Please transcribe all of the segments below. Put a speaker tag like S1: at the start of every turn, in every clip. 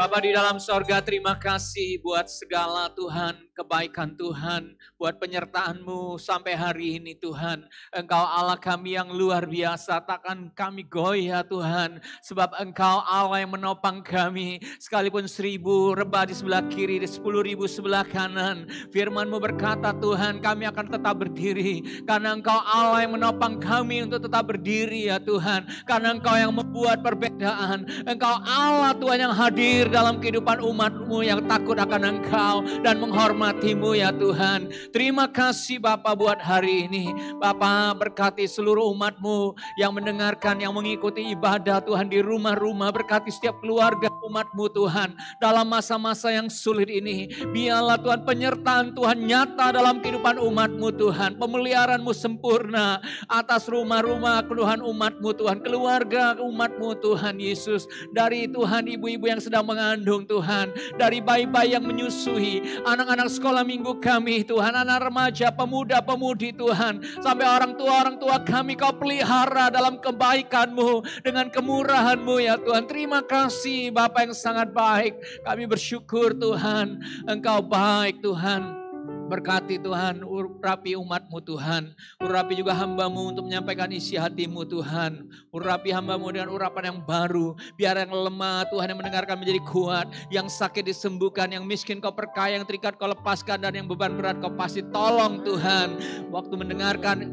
S1: Bapa di dalam sorga, terima kasih buat segala Tuhan, kebaikan Tuhan, buat penyertaan-Mu sampai hari ini Tuhan. Engkau Allah kami yang luar biasa, takkan kami goyah Tuhan, sebab Engkau Allah yang menopang kami, sekalipun 1000 rebah di sebelah kiri, di 10.000 sebelah kanan. Firman-Mu berkata Tuhan, kami akan tetap berdiri, karena Engkau Allah yang menopang kami untuk tetap berdiri ya Tuhan, karena Engkau yang membuat perbedaan. Engkau Allah Tuhan yang hadir dalam kehidupan umat-Mu yang takut akan Engkau dan menghormati-Mu ya Tuhan. Terima kasih Bapa buat hari ini. Bapa berkati seluruh umat-Mu yang mendengarkan, yang mengikuti ibadah Tuhan di rumah-rumah. Berkati setiap keluarga umat-Mu Tuhan dalam masa-masa yang sulit ini. Biarlah Tuhan penyertaan Tuhan nyata dalam kehidupan umat-Mu Tuhan. Pemeliharaan-Mu sempurna atas rumah-rumah Tuhan umat-Mu Tuhan. Keluarga umat-Mu Tuhan Yesus. Dari Tuhan ibu-ibu yang sedang mengandung Tuhan, dari bayi-bayi yang menyusui, anak-anak sekolah minggu kami Tuhan, anak remaja, pemuda-pemudi Tuhan, sampai orang tua kami Kau pelihara dalam kebaikan-Mu, dengan kemurahan-Mu ya Tuhan. Terima kasih Bapa yang sangat baik, kami bersyukur Tuhan, Engkau baik Tuhan. Berkati Tuhan, urapi umat-Mu Tuhan. Urapi juga hamba-Mu untuk menyampaikan isi hati-Mu Tuhan. Urapi hamba-Mu dengan urapan yang baru. Biar yang lemah Tuhan yang mendengarkan menjadi kuat. Yang sakit disembuhkan, yang miskin Kau perkaya, yang terikat Kau lepaskan, dan yang beban berat Kau pasti tolong Tuhan. Waktu mendengarkan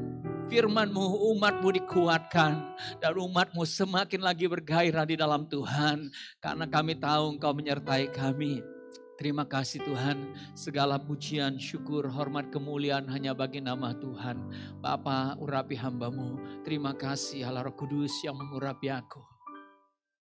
S1: firman-Mu, umat-Mu dikuatkan. Dan umat-Mu semakin lagi bergairah di dalam Tuhan. Karena kami tahu Engkau menyertai kami. Terima kasih Tuhan, segala pujian, syukur, hormat, kemuliaan hanya bagi nama Tuhan. Bapa, urapi hamba-Mu. Terima kasih Allah Roh Kudus yang mengurapi aku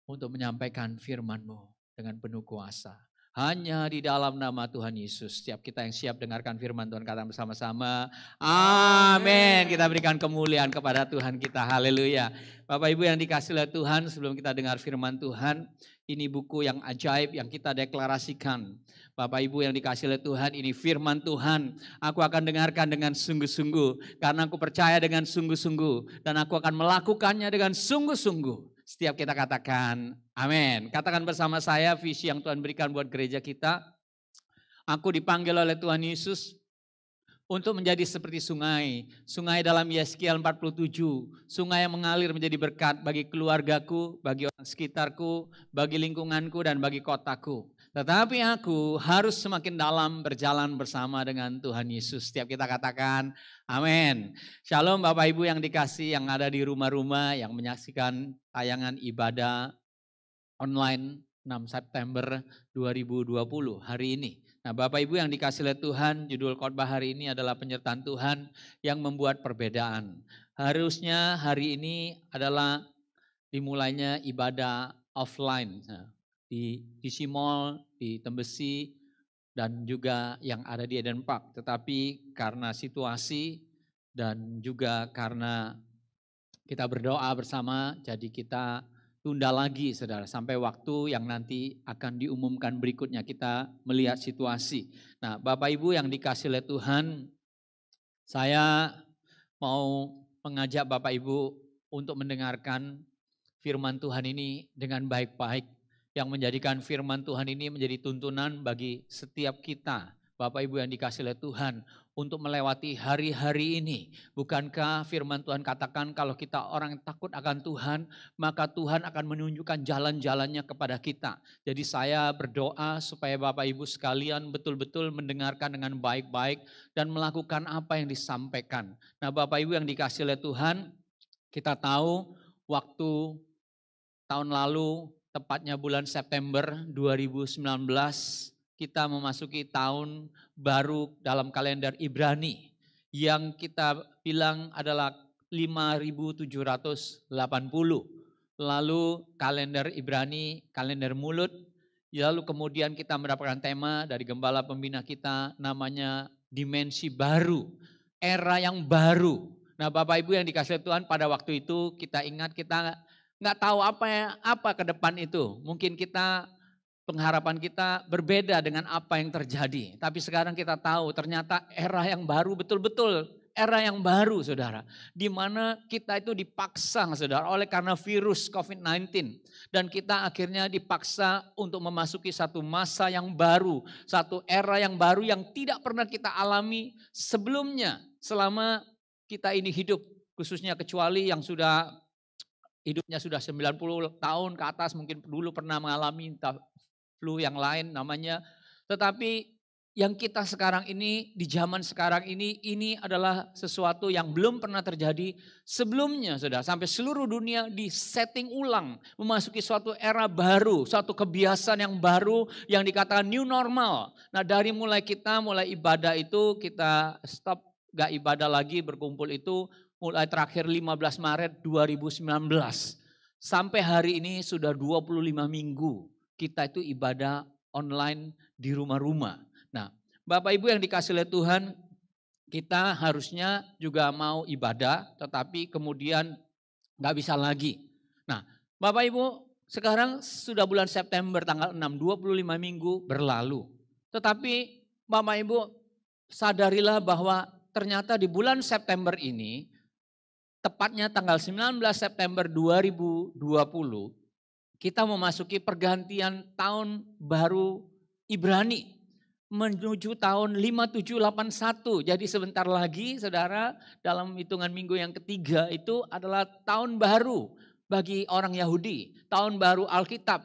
S1: untuk menyampaikan firman-Mu dengan penuh kuasa. Hanya di dalam nama Tuhan Yesus. Setiap kita yang siap dengarkan firman Tuhan kata bersama-sama. Amin. Kita berikan kemuliaan kepada Tuhan kita. Haleluya. Bapak Ibu yang dikasihi oleh Tuhan, sebelum kita dengar firman Tuhan, ini buku yang ajaib yang kita deklarasikan. Bapak Ibu yang dikasihi oleh Tuhan, ini firman Tuhan. Aku akan dengarkan dengan sungguh-sungguh. Karena aku percaya dengan sungguh-sungguh. Dan aku akan melakukannya dengan sungguh-sungguh. Setiap kita katakan amin. Katakan bersama saya visi yang Tuhan berikan buat gereja kita. Aku dipanggil oleh Tuhan Yesus untuk menjadi seperti sungai. Sungai dalam Yeskiel 47. Sungai yang mengalir menjadi berkat bagi keluargaku, bagi orang sekitarku, bagi lingkunganku dan bagi kotaku. Tetapi aku harus semakin dalam berjalan bersama dengan Tuhan Yesus. Setiap kita katakan amin. Shalom Bapak Ibu yang dikasih, yang ada di rumah-rumah, yang menyaksikan tayangan ibadah online 6 September 2020 hari ini. Nah Bapak Ibu yang dikasih oleh Tuhan, judul khotbah hari ini adalah penyertaan Tuhan yang membuat perbedaan. Harusnya hari ini adalah dimulainya ibadah offline. Di DC Mall, di Tembesi, dan juga yang ada di Eden Park. Tetapi karena situasi dan juga karena kita berdoa bersama, jadi kita tunda lagi saudara, sampai waktu yang nanti akan diumumkan berikutnya, kita melihat situasi. Nah Bapak Ibu yang dikasih oleh Tuhan, saya mau mengajak Bapak Ibu untuk mendengarkan firman Tuhan ini dengan baik-baik. Yang menjadikan firman Tuhan ini menjadi tuntunan bagi setiap kita, Bapak Ibu yang dikasih oleh Tuhan, untuk melewati hari-hari ini. Bukankah firman Tuhan katakan kalau kita orang yang takut akan Tuhan, maka Tuhan akan menunjukkan jalan-jalannya kepada kita. Jadi saya berdoa supaya Bapak Ibu sekalian betul-betul mendengarkan dengan baik-baik dan melakukan apa yang disampaikan. Nah Bapak Ibu yang dikasih oleh Tuhan, kita tahu waktu tahun lalu, tepatnya bulan September 2019, kita memasuki tahun baru dalam kalender Ibrani yang kita bilang adalah 5780. Lalu kalender Ibrani, kalender mulut. Lalu kemudian kita mendapatkan tema dari gembala pembina kita, namanya dimensi baru, era yang baru. Nah Bapak Ibu yang dikasih Tuhan, pada waktu itu kita ingat, kita nggak tahu apa ke depan itu. Mungkin pengharapan kita berbeda dengan apa yang terjadi. Tapi sekarang kita tahu ternyata era yang baru betul-betul era yang baru saudara. Di mana kita itu dipaksa saudara oleh karena virus COVID-19. Dan kita akhirnya dipaksa untuk memasuki satu masa yang baru. Satu era yang baru yang tidak pernah kita alami sebelumnya selama kita ini hidup. Khususnya kecuali yang sudah hidupnya sudah 90 tahun ke atas mungkin dulu pernah mengalami flu yang lain namanya. Tetapi yang kita sekarang ini, di zaman sekarang ini adalah sesuatu yang belum pernah terjadi sebelumnya saudara. Sampai seluruh dunia disetting ulang, memasuki suatu era baru, suatu kebiasaan yang baru yang dikatakan new normal. Nah dari mulai ibadah itu kita stop gak ibadah lagi berkumpul itu mulai terakhir 15 Maret 2019. Sampai hari ini sudah 25 minggu kita itu ibadah online di rumah-rumah. Nah, Bapak Ibu yang dikasih oleh Tuhan, kita harusnya juga mau ibadah, tetapi kemudian gak bisa lagi. Nah, Bapak Ibu, sekarang sudah bulan September tanggal 6, 25 minggu berlalu. Tetapi Bapak Ibu sadarilah bahwa ternyata di bulan September ini, tepatnya tanggal 19 September 2020, kita memasuki pergantian tahun baru Ibrani menuju tahun 5781. Jadi sebentar lagi saudara dalam hitungan minggu yang ketiga itu adalah tahun baru bagi orang Yahudi. Tahun baru Alkitab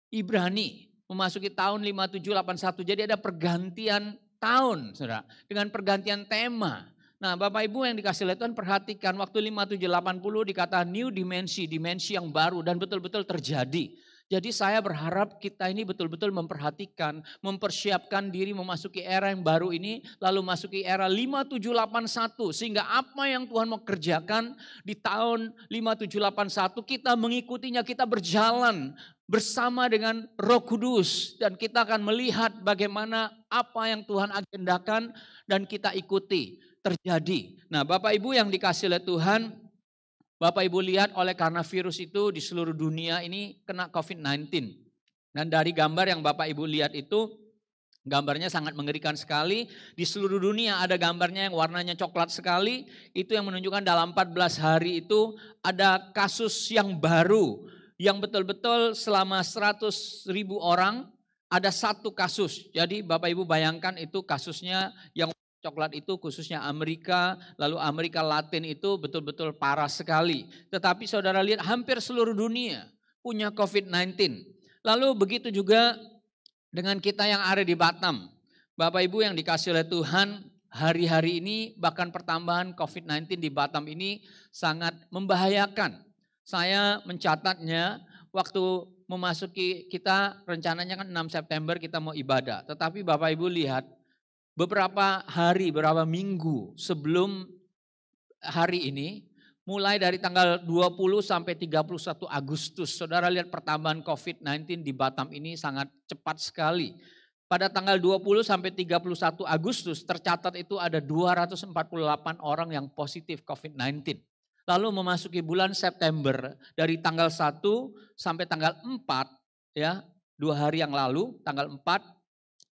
S1: Ibrani memasuki tahun 5781. Jadi ada pergantian tahun saudara dengan pergantian tema. Nah Bapak Ibu yang dikasih oleh Tuhan perhatikan waktu 5780 dikatakan new dimensi yang baru dan betul-betul terjadi. Jadi saya berharap kita ini betul-betul memperhatikan, mempersiapkan diri memasuki era yang baru ini, lalu masuki era 5781. Sehingga apa yang Tuhan mau kerjakan di tahun 5781 kita mengikutinya, kita berjalan bersama dengan Roh Kudus. Dan kita akan melihat bagaimana apa yang Tuhan agendakan dan kita ikuti terjadi. Nah Bapak Ibu yang dikasih oleh Tuhan, Bapak Ibu lihat oleh karena virus itu di seluruh dunia ini kena COVID-19. Dan dari gambar yang Bapak Ibu lihat itu, gambarnya sangat mengerikan sekali. Di seluruh dunia ada gambarnya yang warnanya coklat sekali. Itu yang menunjukkan dalam 14 hari itu ada kasus yang baru. Yang betul-betul selama 100.000 orang ada satu kasus. Jadi Bapak Ibu bayangkan itu kasusnya yang coklat itu khususnya Amerika, lalu Amerika Latin itu betul-betul parah sekali. Tetapi saudara lihat hampir seluruh dunia punya COVID-19. Lalu begitu juga dengan kita yang ada di Batam. Bapak Ibu yang dikasih oleh Tuhan, hari-hari ini bahkan pertambahan COVID-19 di Batam ini sangat membahayakan. Saya mencatatnya waktu memasuki kita rencananya kan 6 September kita mau ibadah. Tetapi Bapak Ibu lihat, beberapa hari, beberapa minggu sebelum hari ini, mulai dari tanggal 20 sampai 31 Agustus, saudara lihat pertambahan COVID-19 di Batam ini sangat cepat sekali. Pada tanggal 20 sampai 31 Agustus tercatat itu ada 248 orang yang positif COVID-19. Lalu memasuki bulan September dari tanggal 1 sampai tanggal 4, ya 2 hari yang lalu, tanggal 4,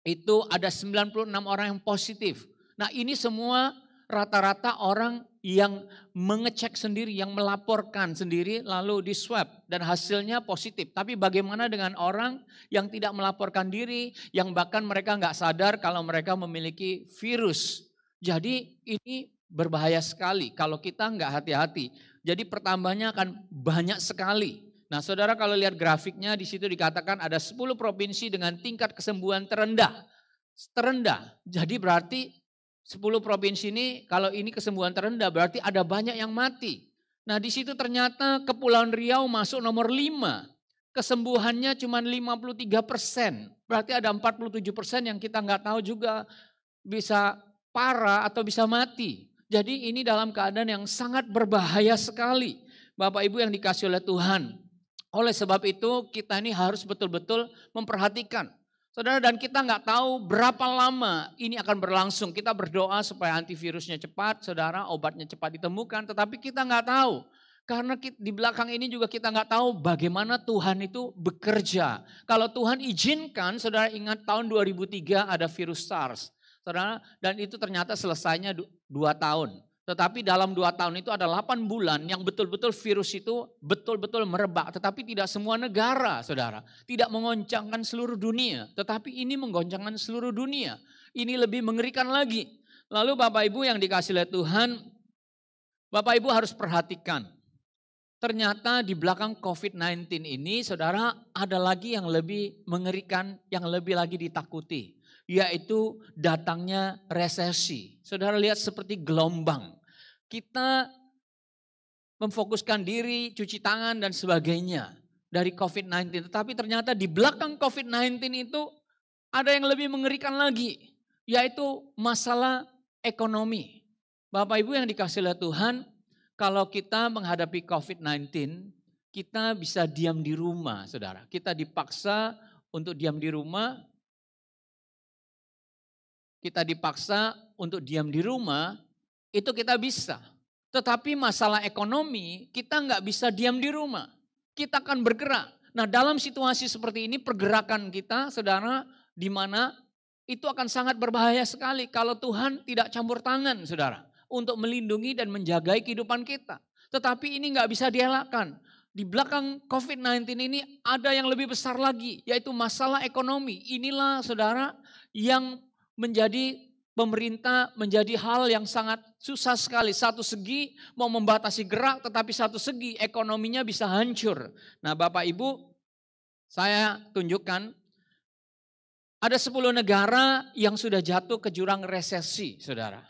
S1: itu ada 96 orang yang positif. Nah ini semua rata-rata orang yang mengecek sendiri, yang melaporkan sendiri lalu di swab dan hasilnya positif. Tapi bagaimana dengan orang yang tidak melaporkan diri, yang bahkan mereka nggak sadar kalau mereka memiliki virus. Jadi ini berbahaya sekali kalau kita nggak hati-hati. Jadi pertambahannya akan banyak sekali. Nah saudara kalau lihat grafiknya di situ dikatakan ada 10 provinsi dengan tingkat kesembuhan terendah. Terendah, jadi berarti 10 provinsi ini kalau ini kesembuhan terendah berarti ada banyak yang mati. Nah di situ ternyata Kepulauan Riau masuk nomor 5. Kesembuhannya cuma 53%. Berarti ada 47% yang kita nggak tahu juga bisa parah atau bisa mati. Jadi ini dalam keadaan yang sangat berbahaya sekali. Bapak Ibu yang dikasih oleh Tuhan. Oleh sebab itu kita ini harus betul-betul memperhatikan. Saudara dan kita nggak tahu berapa lama ini akan berlangsung. Kita berdoa supaya antivirusnya cepat, saudara obatnya cepat ditemukan. Tetapi kita nggak tahu. Karena di belakang ini juga kita nggak tahu bagaimana Tuhan itu bekerja. Kalau Tuhan izinkan, saudara ingat tahun 2003 ada virus SARS. Saudara, dan itu ternyata selesainya 2 tahun. Tetapi dalam 2 tahun itu ada 8 bulan yang betul-betul virus itu betul-betul merebak. Tetapi tidak semua negara, saudara. Tidak mengoncangkan seluruh dunia. Tetapi ini menggoncangkan seluruh dunia. Ini lebih mengerikan lagi. Lalu Bapak Ibu yang dikasih oleh Tuhan, Bapak Ibu harus perhatikan. Ternyata di belakang COVID-19 ini, saudara, ada lagi yang lebih mengerikan, yang lebih lagi ditakuti. Yaitu datangnya resesi. Saudara lihat seperti gelombang. Kita memfokuskan diri, cuci tangan dan sebagainya dari COVID-19. Tetapi ternyata di belakang COVID-19 itu ada yang lebih mengerikan lagi. Yaitu masalah ekonomi. Bapak Ibu yang dikasih oleh Tuhan, kalau kita menghadapi COVID-19, kita bisa diam di rumah, saudara. Kita dipaksa untuk diam di rumah. Kita dipaksa untuk diam di rumah, itu kita bisa. Tetapi masalah ekonomi, kita nggak bisa diam di rumah. Kita akan bergerak. Nah dalam situasi seperti ini, pergerakan kita, saudara, di mana itu akan sangat berbahaya sekali kalau Tuhan tidak campur tangan, saudara, untuk melindungi dan menjagai kehidupan kita. Tetapi ini nggak bisa dielakkan. Di belakang COVID-19 ini ada yang lebih besar lagi, yaitu masalah ekonomi. Inilah saudara yang menjadi pemerintah menjadi hal yang sangat susah sekali. Satu segi mau membatasi gerak, tetapi satu segi ekonominya bisa hancur. Nah Bapak Ibu, saya tunjukkan ada 10 negara yang sudah jatuh ke jurang resesi, saudara.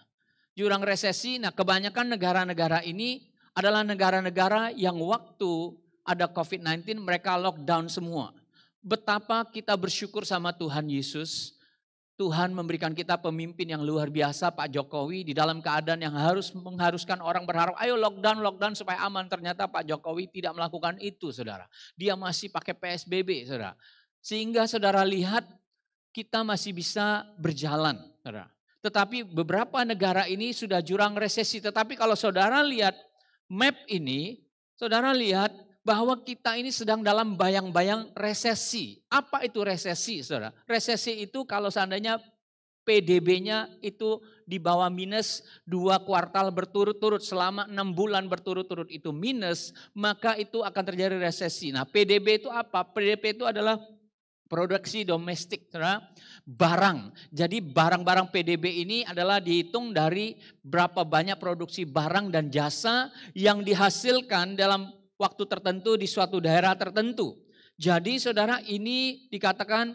S1: Jurang resesi, nah kebanyakan negara-negara ini adalah negara-negara yang waktu ada COVID-19 mereka lockdown semua. Betapa kita bersyukur sama Tuhan Yesus. Tuhan memberikan kita pemimpin yang luar biasa, Pak Jokowi, di dalam keadaan yang mengharuskan orang berharap, ayo lockdown supaya aman. Ternyata Pak Jokowi tidak melakukan itu, saudara. Dia masih pakai PSBB, saudara. Sehingga saudara lihat kita masih bisa berjalan, saudara. Tetapi beberapa negara ini sudah jurang resesi. Tetapi kalau saudara lihat map ini, saudara lihat bahwa kita ini sedang dalam bayang-bayang resesi. Apa itu resesi, saudara? Resesi itu kalau seandainya PDB-nya itu di bawah minus 2 kuartal berturut-turut selama 6 bulan berturut-turut itu minus, maka itu akan terjadi resesi. Nah PDB itu apa? PDB itu adalah produksi domestik, saudara. Barang. Jadi barang-barang PDB ini adalah dihitung dari berapa banyak produksi barang dan jasa yang dihasilkan dalam waktu tertentu di suatu daerah tertentu. Jadi saudara ini dikatakan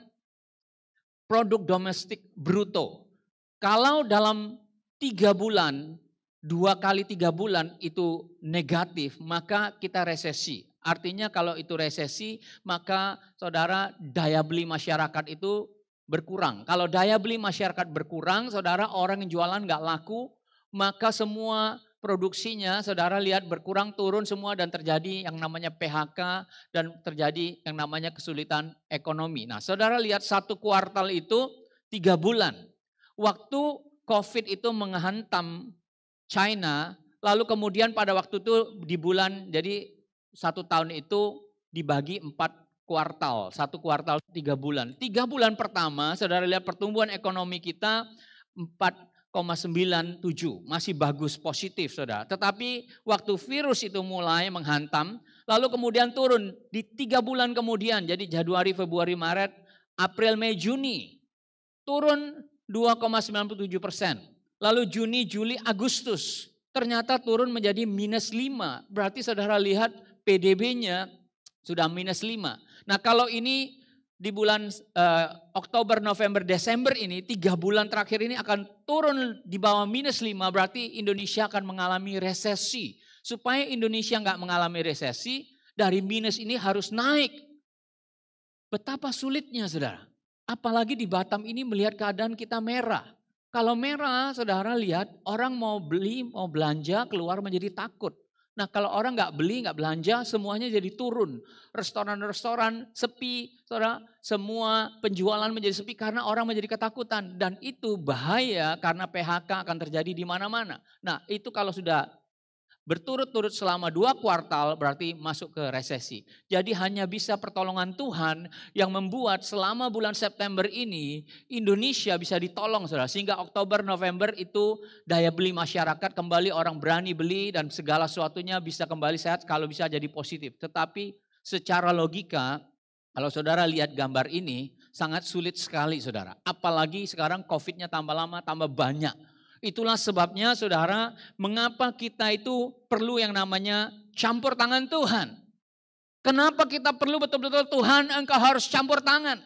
S1: produk domestik bruto. Kalau dalam 3 bulan, 2 kali 3 bulan itu negatif, maka kita resesi. Artinya kalau itu resesi, maka saudara daya beli masyarakat itu berkurang. Kalau daya beli masyarakat berkurang, saudara orang yang jualan nggak laku, maka semua produksinya saudara lihat berkurang, turun semua dan terjadi yang namanya PHK dan terjadi yang namanya kesulitan ekonomi. Nah saudara lihat 1 kuartal itu 3 bulan. Waktu COVID itu menghantam China, lalu kemudian pada waktu itu di bulan, jadi 1 tahun itu dibagi 4 kuartal, 1 kuartal 3 bulan. 3 bulan pertama saudara lihat pertumbuhan ekonomi kita 4,97, masih bagus, positif saudara. Tetapi waktu virus itu mulai menghantam, lalu kemudian turun di 3 bulan kemudian, jadi Januari, Februari, Maret, April, Mei, Juni, turun 2,97%. Lalu Juni, Juli, Agustus, ternyata turun menjadi minus 5. Berarti saudara lihat PDB-nya sudah minus 5. Nah kalau ini di bulan Oktober, November, Desember ini 3 bulan terakhir ini akan turun di bawah minus 5, berarti Indonesia akan mengalami resesi. Supaya Indonesia nggak mengalami resesi, dari minus ini harus naik. Betapa sulitnya saudara. Apalagi di Batam ini melihat keadaan kita merah. Kalau merah saudara lihat orang mau beli, mau belanja keluar menjadi takut. Nah kalau orang nggak beli, nggak belanja, semuanya jadi turun. Restoran-restoran sepi, saudara, semua penjualan menjadi sepi karena orang menjadi ketakutan. Dan itu bahaya karena PHK akan terjadi di mana-mana. Nah itu kalau sudah berturut-turut selama 2 kuartal berarti masuk ke resesi. Jadi hanya bisa pertolongan Tuhan yang membuat selama bulan September ini Indonesia bisa ditolong saudara. Sehingga Oktober, November itu daya beli masyarakat kembali, orang berani beli dan segala sesuatunya bisa kembali sehat kalau bisa jadi positif. Tetapi secara logika kalau saudara lihat gambar ini sangat sulit sekali saudara. Apalagi sekarang COVID-nya tambah lama tambah banyak. Itulah sebabnya saudara, mengapa kita itu perlu yang namanya campur tangan Tuhan. Kenapa kita perlu betul-betul Tuhan engkau harus campur tangan.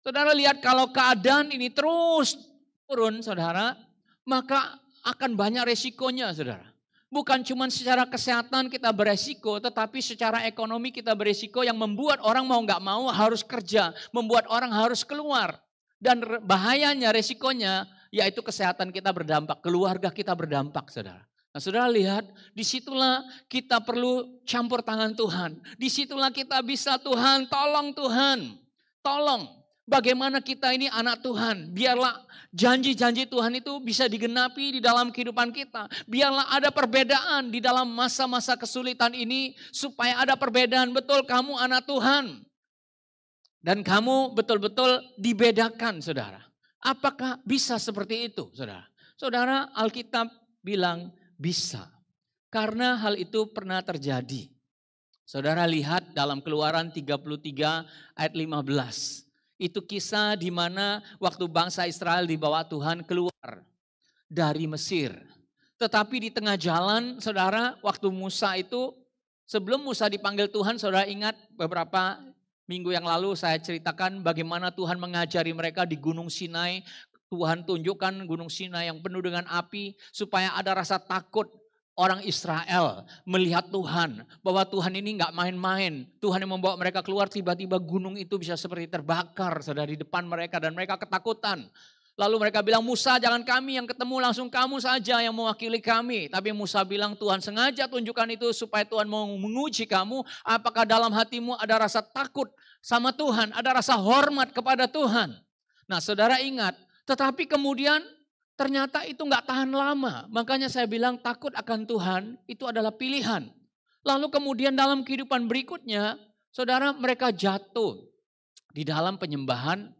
S1: Saudara lihat kalau keadaan ini terus turun saudara, maka akan banyak resikonya saudara. Bukan cuma secara kesehatan kita beresiko, tetapi secara ekonomi kita beresiko yang membuat orang mau gak mau harus kerja, membuat orang harus keluar. Dan bahayanya, resikonya, yaitu kesehatan kita berdampak, keluarga kita berdampak saudara. Nah saudara lihat, disitulah kita perlu campur tangan Tuhan. Disitulah kita bisa Tuhan, tolong. Bagaimana kita ini anak Tuhan, biarlah janji-janji Tuhan itu bisa digenapi di dalam kehidupan kita. Biarlah ada perbedaan di dalam masa-masa kesulitan ini, supaya ada perbedaan, betul kamu anak Tuhan. Dan kamu betul-betul dibedakan saudara. Apakah bisa seperti itu saudara? Saudara, Alkitab bilang bisa. Karena hal itu pernah terjadi. Saudara lihat dalam Keluaran 33 ayat 15. Itu kisah di mana waktu bangsa Israel dibawa Tuhan keluar dari Mesir. Tetapi di tengah jalan saudara, waktu Musa itu, sebelum Musa dipanggil Tuhan, saudara ingat beberapa minggu yang lalu saya ceritakan bagaimana Tuhan mengajari mereka di Gunung Sinai. Tuhan tunjukkan Gunung Sinai yang penuh dengan api supaya ada rasa takut orang Israel melihat Tuhan. Bahwa Tuhan ini gak main-main. Tuhan yang membawa mereka keluar, tiba-tiba gunung itu bisa seperti terbakar saudara di depan mereka dan mereka ketakutan. Lalu mereka bilang, Musa jangan kami yang ketemu, langsung kamu saja yang mewakili kami. Tapi Musa bilang, Tuhan sengaja tunjukkan itu supaya Tuhan mau menguji kamu. Apakah dalam hatimu ada rasa takut sama Tuhan, ada rasa hormat kepada Tuhan. Nah saudara ingat, tetapi kemudian ternyata itu gak tahan lama. Makanya saya bilang takut akan Tuhan itu adalah pilihan. Lalu kemudian dalam kehidupan berikutnya, saudara mereka jatuh di dalam penyembahan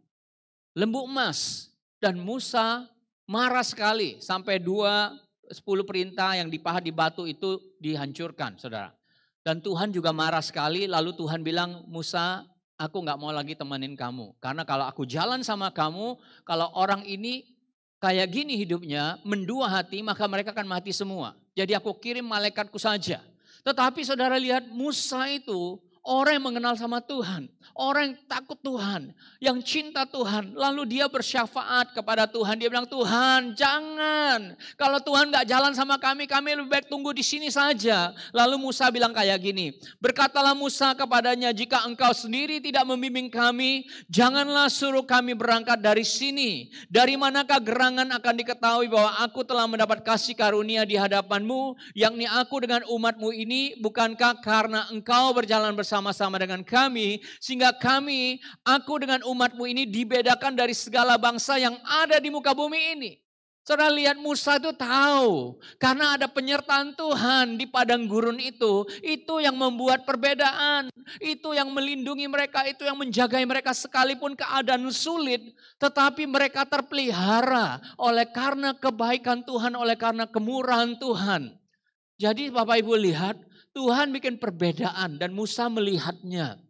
S1: lembu emas. Dan Musa marah sekali sampai 10 perintah yang dipahat di batu itu dihancurkan saudara. Dan Tuhan juga marah sekali, lalu Tuhan bilang, Musa aku gak mau lagi temenin kamu. Karena kalau aku jalan sama kamu, kalau orang ini kayak gini hidupnya, mendua hati, maka mereka akan mati semua. Jadi aku kirim malaikatku saja. Tetapi saudara lihat Musa itu orang yang mengenal sama Tuhan, orang yang takut Tuhan, yang cinta Tuhan. Lalu dia bersyafaat kepada Tuhan. Dia bilang, Tuhan jangan. Kalau Tuhan gak jalan sama kami lebih baik tunggu di sini saja. Lalu Musa bilang kayak gini, berkatalah Musa kepadanya, jika engkau sendiri tidak membimbing kami, janganlah suruh kami berangkat dari sini. Dari manakah gerangan akan diketahui bahwa aku telah mendapat kasih karunia di hadapanmu, yakni aku dengan umatmu ini, bukankah karena engkau berjalan bersama-sama dengan kami, sehingga aku dengan umatmu ini dibedakan dari segala bangsa yang ada di muka bumi ini. Saudara lihat Musa itu tahu, karena ada penyertaan Tuhan di padang gurun itu yang membuat perbedaan, itu yang melindungi mereka, itu yang menjaga mereka sekalipun keadaan sulit, tetapi mereka terpelihara oleh karena kebaikan Tuhan, oleh karena kemurahan Tuhan. Jadi Bapak Ibu lihat, Tuhan bikin perbedaan dan Musa melihatnya.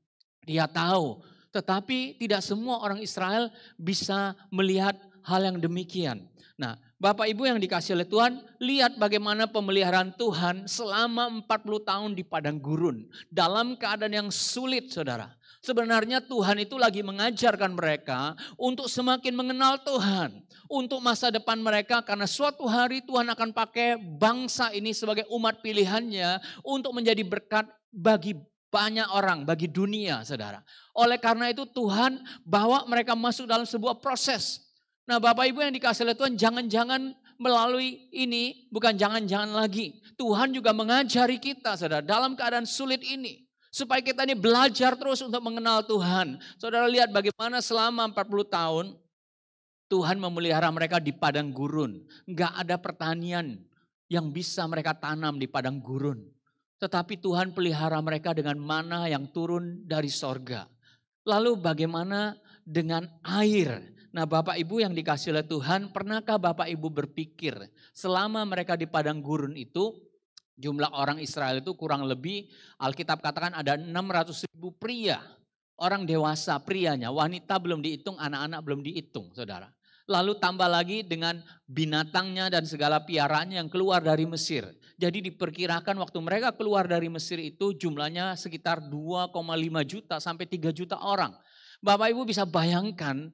S1: Dia tahu, tetapi tidak semua orang Israel bisa melihat hal yang demikian. Nah, Bapak Ibu yang dikasih oleh Tuhan, lihat bagaimana pemeliharaan Tuhan selama 40 tahun di padang gurun. Dalam keadaan yang sulit saudara. Sebenarnya Tuhan itu lagi mengajarkan mereka untuk semakin mengenal Tuhan. Untuk masa depan mereka, karena suatu hari Tuhan akan pakai bangsa ini sebagai umat pilihannya untuk menjadi berkat bagi banyak orang, bagi dunia saudara. Oleh karena itu Tuhan bawa mereka masuk dalam sebuah proses. Nah Bapak Ibu yang dikasih oleh Tuhan, jangan-jangan melalui ini, bukan jangan-jangan lagi. Tuhan juga mengajari kita saudara dalam keadaan sulit ini. Supaya kita ini belajar terus untuk mengenal Tuhan. Saudara lihat bagaimana selama 40 tahun Tuhan memelihara mereka di padang gurun. Enggak ada pertanian. yang bisa mereka tanam di padang gurun. Tetapi Tuhan pelihara mereka dengan mana yang turun dari sorga. Lalu bagaimana dengan air? Nah Bapak Ibu yang dikasih oleh Tuhan, pernahkah Bapak Ibu berpikir selama mereka di padang gurun itu, jumlah orang Israel itu kurang lebih, Alkitab katakan ada 600.000 pria. Orang dewasa prianya, wanita belum dihitung, anak-anak belum dihitung saudara. Lalu tambah lagi dengan binatangnya dan segala piaraannya yang keluar dari Mesir. Jadi diperkirakan waktu mereka keluar dari Mesir itu jumlahnya sekitar 2,5 juta sampai 3 juta orang. Bapak Ibu bisa bayangkan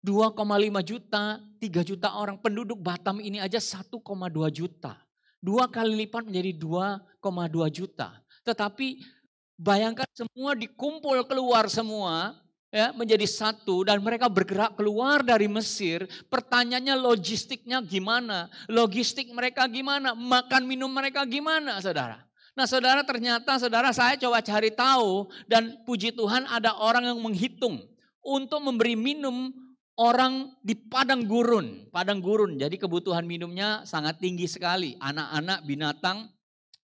S1: 2,5 juta, 3 juta orang. Penduduk Batam ini aja 1,2 juta. 2 kali lipat menjadi 2,2 juta. Tetapi bayangkan semua dikumpul keluar semua ya menjadi satu dan mereka bergerak keluar dari Mesir. Pertanyaannya logistiknya gimana? Logistik mereka gimana? Makan minum mereka gimana saudara? Nah saudara ternyata saudara saya coba cari tahu dan puji Tuhan ada orang yang menghitung untuk memberi minum orang di padang gurun. Padang gurun jadi kebutuhan minumnya sangat tinggi sekali. Anak-anak, binatang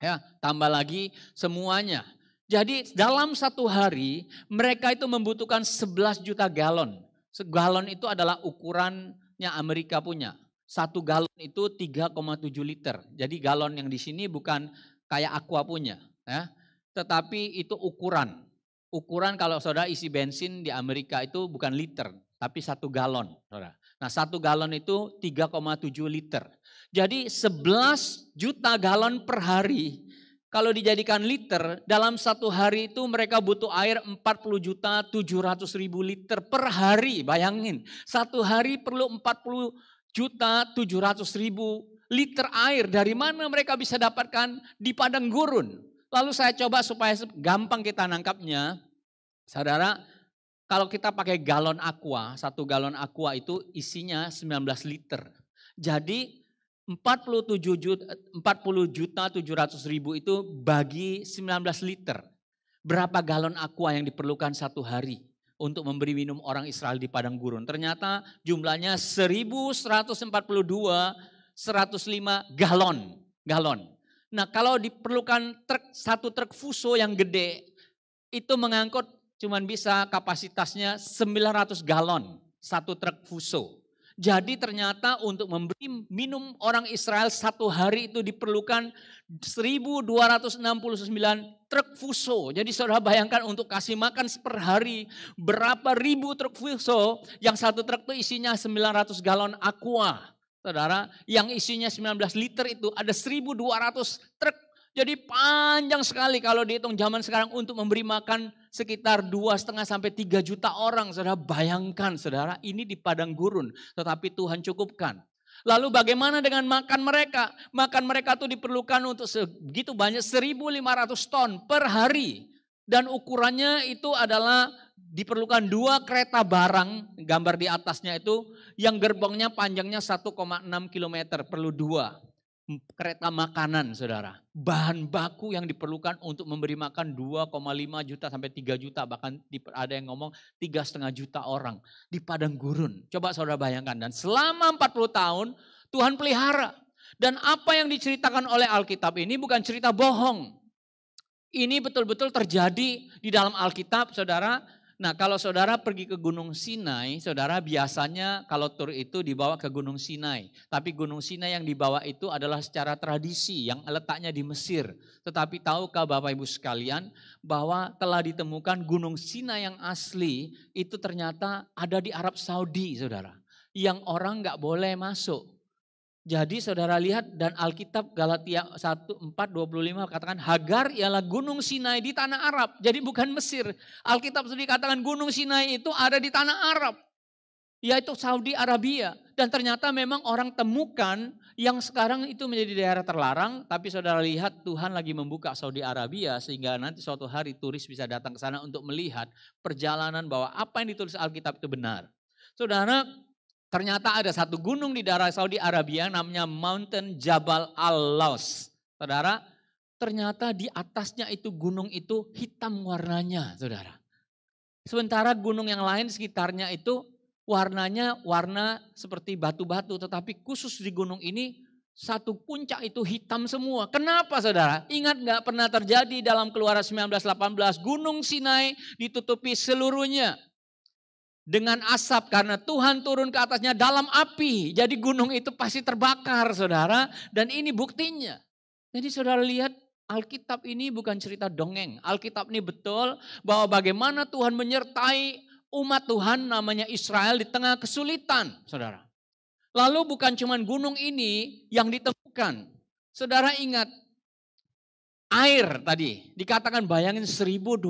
S1: ya tambah lagi semuanya. Jadi dalam satu hari mereka itu membutuhkan 11 juta galon. Galon itu adalah ukurannya Amerika punya. 1 galon itu 3,7 liter. Jadi galon yang di sini bukan kayak Aqua punya. Ya. Tetapi itu ukuran. Ukuran kalau saudara isi bensin di Amerika itu bukan liter. Tapi 1 galon. Saudara. Nah 1 galon itu 3,7 liter. Jadi 11 juta galon per hari. Kalau dijadikan liter, dalam satu hari itu mereka butuh air 40.700.000 liter per hari. Bayangin, satu hari perlu 40.700.000 liter air. Dari mana mereka bisa dapatkan di padang gurun? Lalu saya coba supaya gampang kita nangkapnya. Saudara, kalau kita pakai galon aqua, 1 galon aqua itu isinya 19 liter. Jadi 40.700.000 itu bagi 19 liter. Berapa galon aqua yang diperlukan satu hari untuk memberi minum orang Israel di padang gurun? Ternyata jumlahnya 1.142, 105 galon. Nah kalau diperlukan satu truk fuso yang gede, itu mengangkut cuman bisa kapasitasnya 900 galon, satu truk fuso. Jadi ternyata untuk memberi minum orang Israel satu hari itu diperlukan 1.269 truk fuso. Jadi saudara bayangkan untuk kasih makan per hari berapa ribu truk fuso yang satu truk itu isinya 900 galon aqua. Saudara yang isinya 19 liter itu ada 1.200 truk. Jadi panjang sekali kalau dihitung zaman sekarang untuk memberi makan sekitar 2,5 sampai 3 juta orang. Saudara bayangkan saudara ini di padang gurun tetapi Tuhan cukupkan. Lalu bagaimana dengan makan mereka? Makan mereka itu diperlukan untuk segitu banyak 1.500 ton per hari. Dan ukurannya itu adalah diperlukan 2 kereta barang, gambar di atasnya itu yang gerbongnya panjangnya 1,6 km perlu 2. Kereta makanan saudara, bahan baku yang diperlukan untuk memberi makan 2,5 juta sampai 3 juta, bahkan ada yang ngomong 3,5 juta orang di padang gurun. Coba saudara bayangkan dan selama 40 tahun Tuhan pelihara. Dan apa yang diceritakan oleh Alkitab ini bukan cerita bohong. Ini betul-betul terjadi di dalam Alkitab saudara. Nah kalau saudara pergi ke Gunung Sinai, saudara biasanya kalau tur itu dibawa ke Gunung Sinai. Tapi Gunung Sinai yang dibawa itu adalah secara tradisi yang letaknya di Mesir. Tetapi tahukah Bapak Ibu sekalian bahwa telah ditemukan Gunung Sinai yang asli itu ternyata ada di Arab Saudi saudara. Yang orang gak boleh masuk. Jadi saudara lihat dan Alkitab Galatia 1:4-25 katakan Hagar ialah gunung Sinai di tanah Arab. Jadi bukan Mesir. Alkitab sendiri katakan gunung Sinai itu ada di tanah Arab. Yaitu Saudi Arabia. Dan ternyata memang orang temukan yang sekarang itu menjadi daerah terlarang. Tapi saudara lihat Tuhan lagi membuka Saudi Arabia sehingga nanti suatu hari turis bisa datang ke sana untuk melihat perjalanan bahwa apa yang ditulis Alkitab itu benar. Saudara, ternyata ada satu gunung di daerah Saudi Arabia namanya Mountain Jabal Al-Laus. Saudara, ternyata di atasnya itu gunung itu hitam warnanya, saudara. Sementara gunung yang lain sekitarnya itu warnanya warna seperti batu-batu. Tetapi khusus di gunung ini Satu puncak itu hitam semua. Kenapa saudara? Ingat nggak pernah terjadi dalam Keluaran 19:18 Gunung Sinai ditutupi seluruhnya dengan asap karena Tuhan turun ke atasnya dalam api. Jadi gunung itu pasti terbakar saudara. Dan ini buktinya. Jadi saudara lihat Alkitab ini bukan cerita dongeng. Alkitab ini betul bahwa bagaimana Tuhan menyertai umat Tuhan namanya Israel di tengah kesulitan saudara. Lalu bukan cuma gunung ini yang ditemukan. Saudara ingat air tadi. Dikatakan bayangin 1.200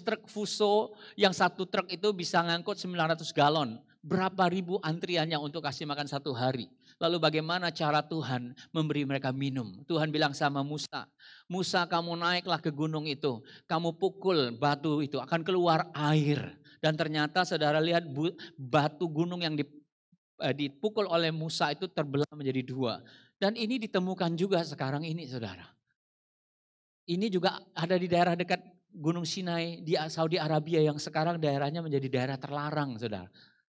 S1: truk Fuso yang satu truk itu bisa ngangkut 900 galon. Berapa ribu antriannya untuk kasih makan satu hari. Lalu bagaimana cara Tuhan memberi mereka minum. Tuhan bilang sama Musa. Musa kamu naiklah ke gunung itu. Kamu pukul batu itu akan keluar air. Dan ternyata saudara lihat batu gunung yang dipukul oleh Musa itu terbelah menjadi dua. Dan ini ditemukan juga sekarang ini saudara. Ini juga ada di daerah dekat Gunung Sinai di Saudi Arabia yang sekarang daerahnya menjadi daerah terlarang saudara.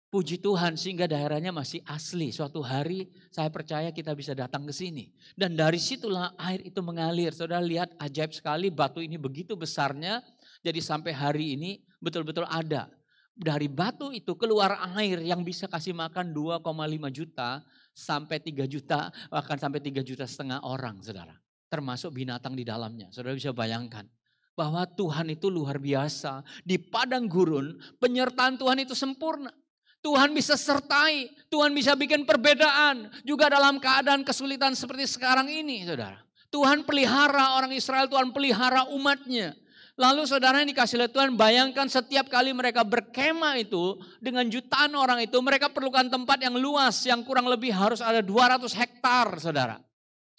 S1: Puji Tuhan sehingga daerahnya masih asli. Suatu hari saya percaya kita bisa datang ke sini. Dan dari situlah air itu mengalir. Saudara lihat ajaib sekali batu ini begitu besarnya. Jadi sampai hari ini betul-betul ada. Dari batu itu keluar air yang bisa kasih makan 2,5 juta sampai 3 juta, bahkan sampai 3,5 juta orang saudara. Termasuk binatang di dalamnya. Saudara bisa bayangkan bahwa Tuhan itu luar biasa. Di padang gurun penyertaan Tuhan itu sempurna. Tuhan bisa sertai, Tuhan bisa bikin perbedaan. Juga dalam keadaan kesulitan seperti sekarang ini saudara. Tuhan pelihara orang Israel, Tuhan pelihara umatnya. Lalu saudara yang dikasih oleh Tuhan bayangkan setiap kali mereka berkemah itu dengan jutaan orang itu mereka perlukan tempat yang luas yang kurang lebih harus ada 200 hektar saudara.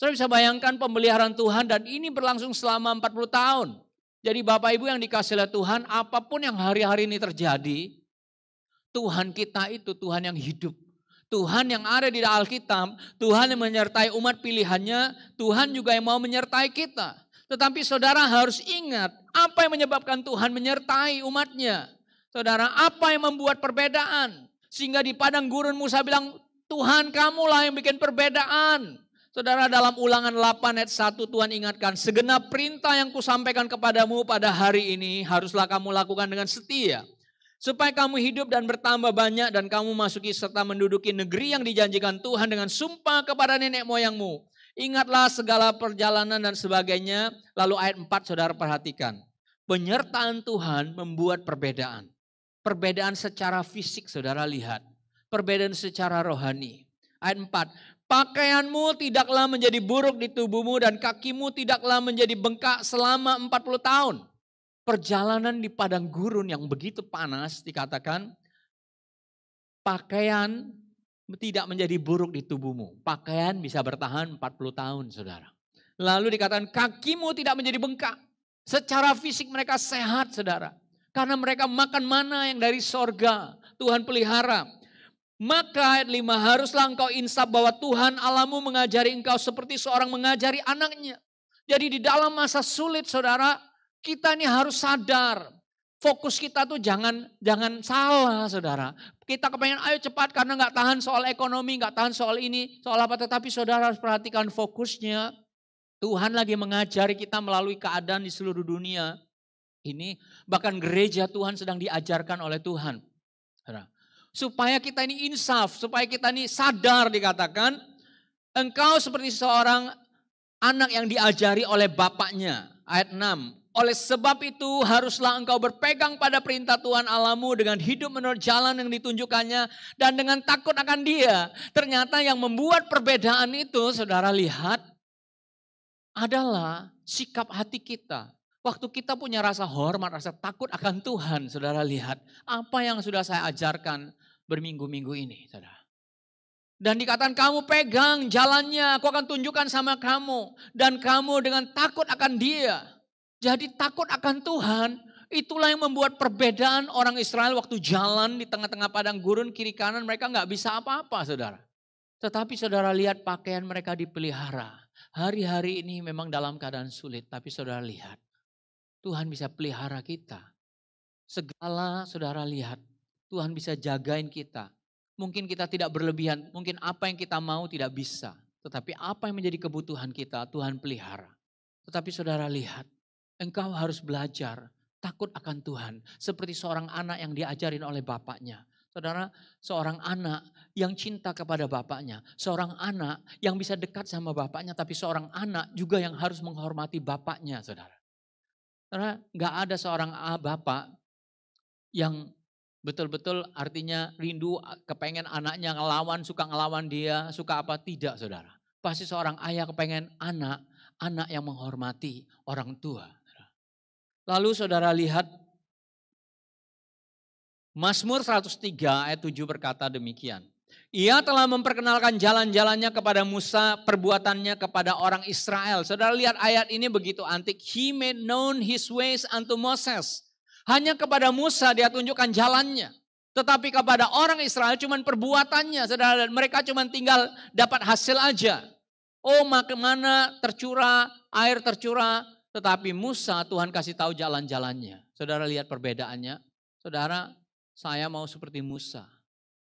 S1: Saudara bisa bayangkan pemeliharaan Tuhan dan ini berlangsung selama 40 tahun. Jadi Bapak Ibu yang dikasih oleh Tuhan apapun yang hari-hari ini terjadi Tuhan kita itu Tuhan yang hidup. Tuhan yang ada di Alkitab, Tuhan yang menyertai umat pilihannya, Tuhan juga yang mau menyertai kita. Tetapi saudara harus ingat apa yang menyebabkan Tuhan menyertai umatnya. Saudara, apa yang membuat perbedaan? Sehingga di padang gurun Musa bilang, Tuhan kamulah yang bikin perbedaan. Saudara dalam Ulangan 8 ayat 1 Tuhan ingatkan, segenap perintah yang kusampaikan kepadamu pada hari ini haruslah kamu lakukan dengan setia. Supaya kamu hidup dan bertambah banyak dan kamu masuki serta menduduki negeri yang dijanjikan Tuhan dengan sumpah kepada nenek moyangmu. Ingatlah segala perjalanan dan sebagainya. Lalu ayat 4 saudara perhatikan. Penyertaan Tuhan membuat perbedaan. Perbedaan secara fisik saudara lihat. Perbedaan secara rohani. Ayat 4. Pakaianmu tidaklah menjadi buruk di tubuhmu dan kakimu tidaklah menjadi bengkak selama 40 tahun. Perjalanan di padang gurun yang begitu panas dikatakan pakaian tidak menjadi buruk di tubuhmu. Pakaian bisa bertahan 40 tahun saudara. Lalu dikatakan kakimu tidak menjadi bengkak. Secara fisik mereka sehat saudara. Karena mereka makan mana yang dari sorga. Tuhan pelihara. Maka ayat 5 haruslah engkau insaf bahwa Tuhan Allahmu mengajari engkau seperti seorang mengajari anaknya. Jadi di dalam masa sulit saudara kita ini harus sadar. Fokus kita tuh jangan salah saudara. Kita kepengen ayo cepat karena gak tahan soal ekonomi, gak tahan soal ini, soal apa. Tetapi saudara harus perhatikan fokusnya. Tuhan lagi mengajari kita melalui keadaan di seluruh dunia. Ini bahkan gereja Tuhan sedang diajarkan oleh Tuhan. Supaya kita ini insaf, supaya kita ini sadar dikatakan. Engkau seperti seorang anak yang diajari oleh bapaknya. Ayat 6. Oleh sebab itu haruslah engkau berpegang pada perintah Tuhan Allahmu dengan hidup menurut jalan yang ditunjukkannya dan dengan takut akan Dia. Ternyata yang membuat perbedaan itu saudara lihat adalah sikap hati kita. Waktu kita punya rasa hormat, rasa takut akan Tuhan, saudara lihat apa yang sudah saya ajarkan berminggu-minggu ini, saudara. Dan dikatakan kamu pegang jalannya, aku akan tunjukkan sama kamu. Dan kamu dengan takut akan Dia. Jadi takut akan Tuhan, itulah yang membuat perbedaan orang Israel waktu jalan di tengah-tengah padang gurun kiri kanan mereka gak bisa apa-apa saudara. Tetapi saudara lihat pakaian mereka dipelihara. Hari-hari ini memang dalam keadaan sulit, tapi saudara lihat Tuhan bisa pelihara kita. Segala saudara lihat Tuhan bisa jagain kita. Mungkin kita tidak berlebihan, mungkin apa yang kita mau tidak bisa. Tetapi apa yang menjadi kebutuhan kita, Tuhan pelihara. Tetapi saudara lihat, engkau harus belajar takut akan Tuhan. Seperti seorang anak yang diajarin oleh bapaknya. Saudara, seorang anak yang cinta kepada bapaknya. Seorang anak yang bisa dekat sama bapaknya, tapi seorang anak juga yang harus menghormati bapaknya, saudara. Karena nggak ada seorang bapak yang betul-betul artinya rindu, kepengen anaknya ngelawan, suka ngelawan dia, suka apa, tidak saudara. Pasti seorang ayah kepengen anak yang menghormati orang tua. Lalu saudara lihat Mazmur 103 ayat 7 berkata demikian. Ia telah memperkenalkan jalan-jalannya kepada Musa, perbuatannya kepada orang Israel. Saudara lihat ayat ini begitu antik. He made known his ways unto Moses. Hanya kepada Musa dia tunjukkan jalannya. Tetapi kepada orang Israel cuma perbuatannya. Saudara, mereka cuma tinggal dapat hasil aja. Oh, mana tercurah, air tercurah. Tetapi Musa Tuhan kasih tahu jalan-jalannya. Saudara lihat perbedaannya. Saudara, saya mau seperti Musa.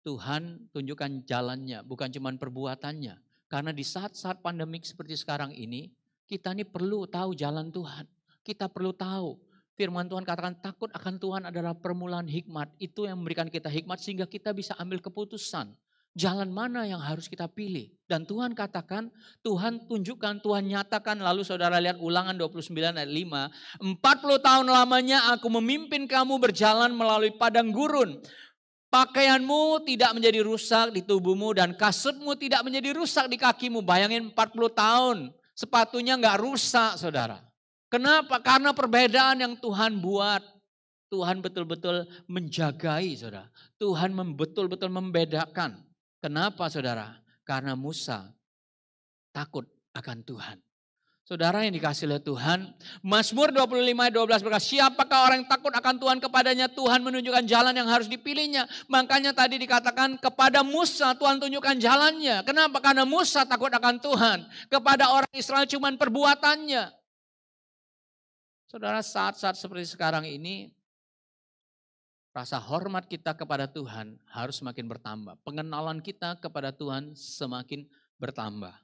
S1: Tuhan tunjukkan jalannya, bukan cuma perbuatannya. Karena di saat-saat pandemik seperti sekarang ini, kita ini perlu tahu jalan Tuhan. Kita perlu tahu. Firman Tuhan katakan takut akan Tuhan adalah permulaan hikmat. Itu yang memberikan kita hikmat sehingga kita bisa ambil keputusan. Jalan mana yang harus kita pilih. Dan Tuhan katakan, Tuhan tunjukkan, Tuhan nyatakan. Lalu saudara lihat Ulangan 29 ayat 5. 40 tahun lamanya aku memimpin kamu berjalan melalui padang gurun. Pakaianmu tidak menjadi rusak di tubuhmu dan kasutmu tidak menjadi rusak di kakimu. Bayangin 40 tahun sepatunya nggak rusak saudara. Kenapa? Karena perbedaan yang Tuhan buat. Tuhan betul-betul menjagai saudara. Tuhan betul-betul membedakan. Kenapa saudara? Karena Musa takut akan Tuhan. Saudara yang dikasih oleh Tuhan, Mazmur 25 ayat 12 berkata, siapakah orang yang takut akan Tuhan, kepadanya Tuhan menunjukkan jalan yang harus dipilihnya. Makanya tadi dikatakan kepada Musa Tuhan tunjukkan jalannya. Kenapa? Karena Musa takut akan Tuhan. Kepada orang Israel cuma perbuatannya. Saudara, saat-saat seperti sekarang ini, rasa hormat kita kepada Tuhan harus semakin bertambah. Pengenalan kita kepada Tuhan semakin bertambah.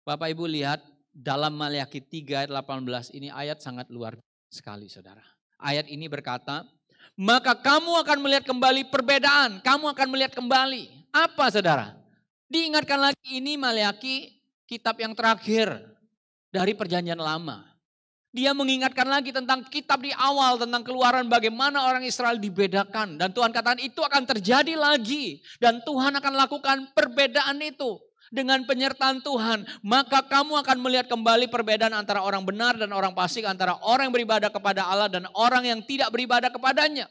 S1: Bapak Ibu lihat, dalam Maliaki 3 ayat 18 ini ayat sangat luar biasa sekali saudara. Ayat ini berkata, maka kamu akan melihat kembali perbedaan. Kamu akan melihat kembali. Apa saudara? Diingatkan lagi ini Maliaki kitab yang terakhir dari perjanjian lama. Dia mengingatkan lagi tentang kitab di awal tentang keluaran bagaimana orang Israel dibedakan. Dan Tuhan katakan itu akan terjadi lagi. Dan Tuhan akan lakukan perbedaan itu. Dengan penyertaan Tuhan, maka kamu akan melihat kembali perbedaan antara orang benar dan orang fasik, antara orang yang beribadah kepada Allah dan orang yang tidak beribadah kepadanya.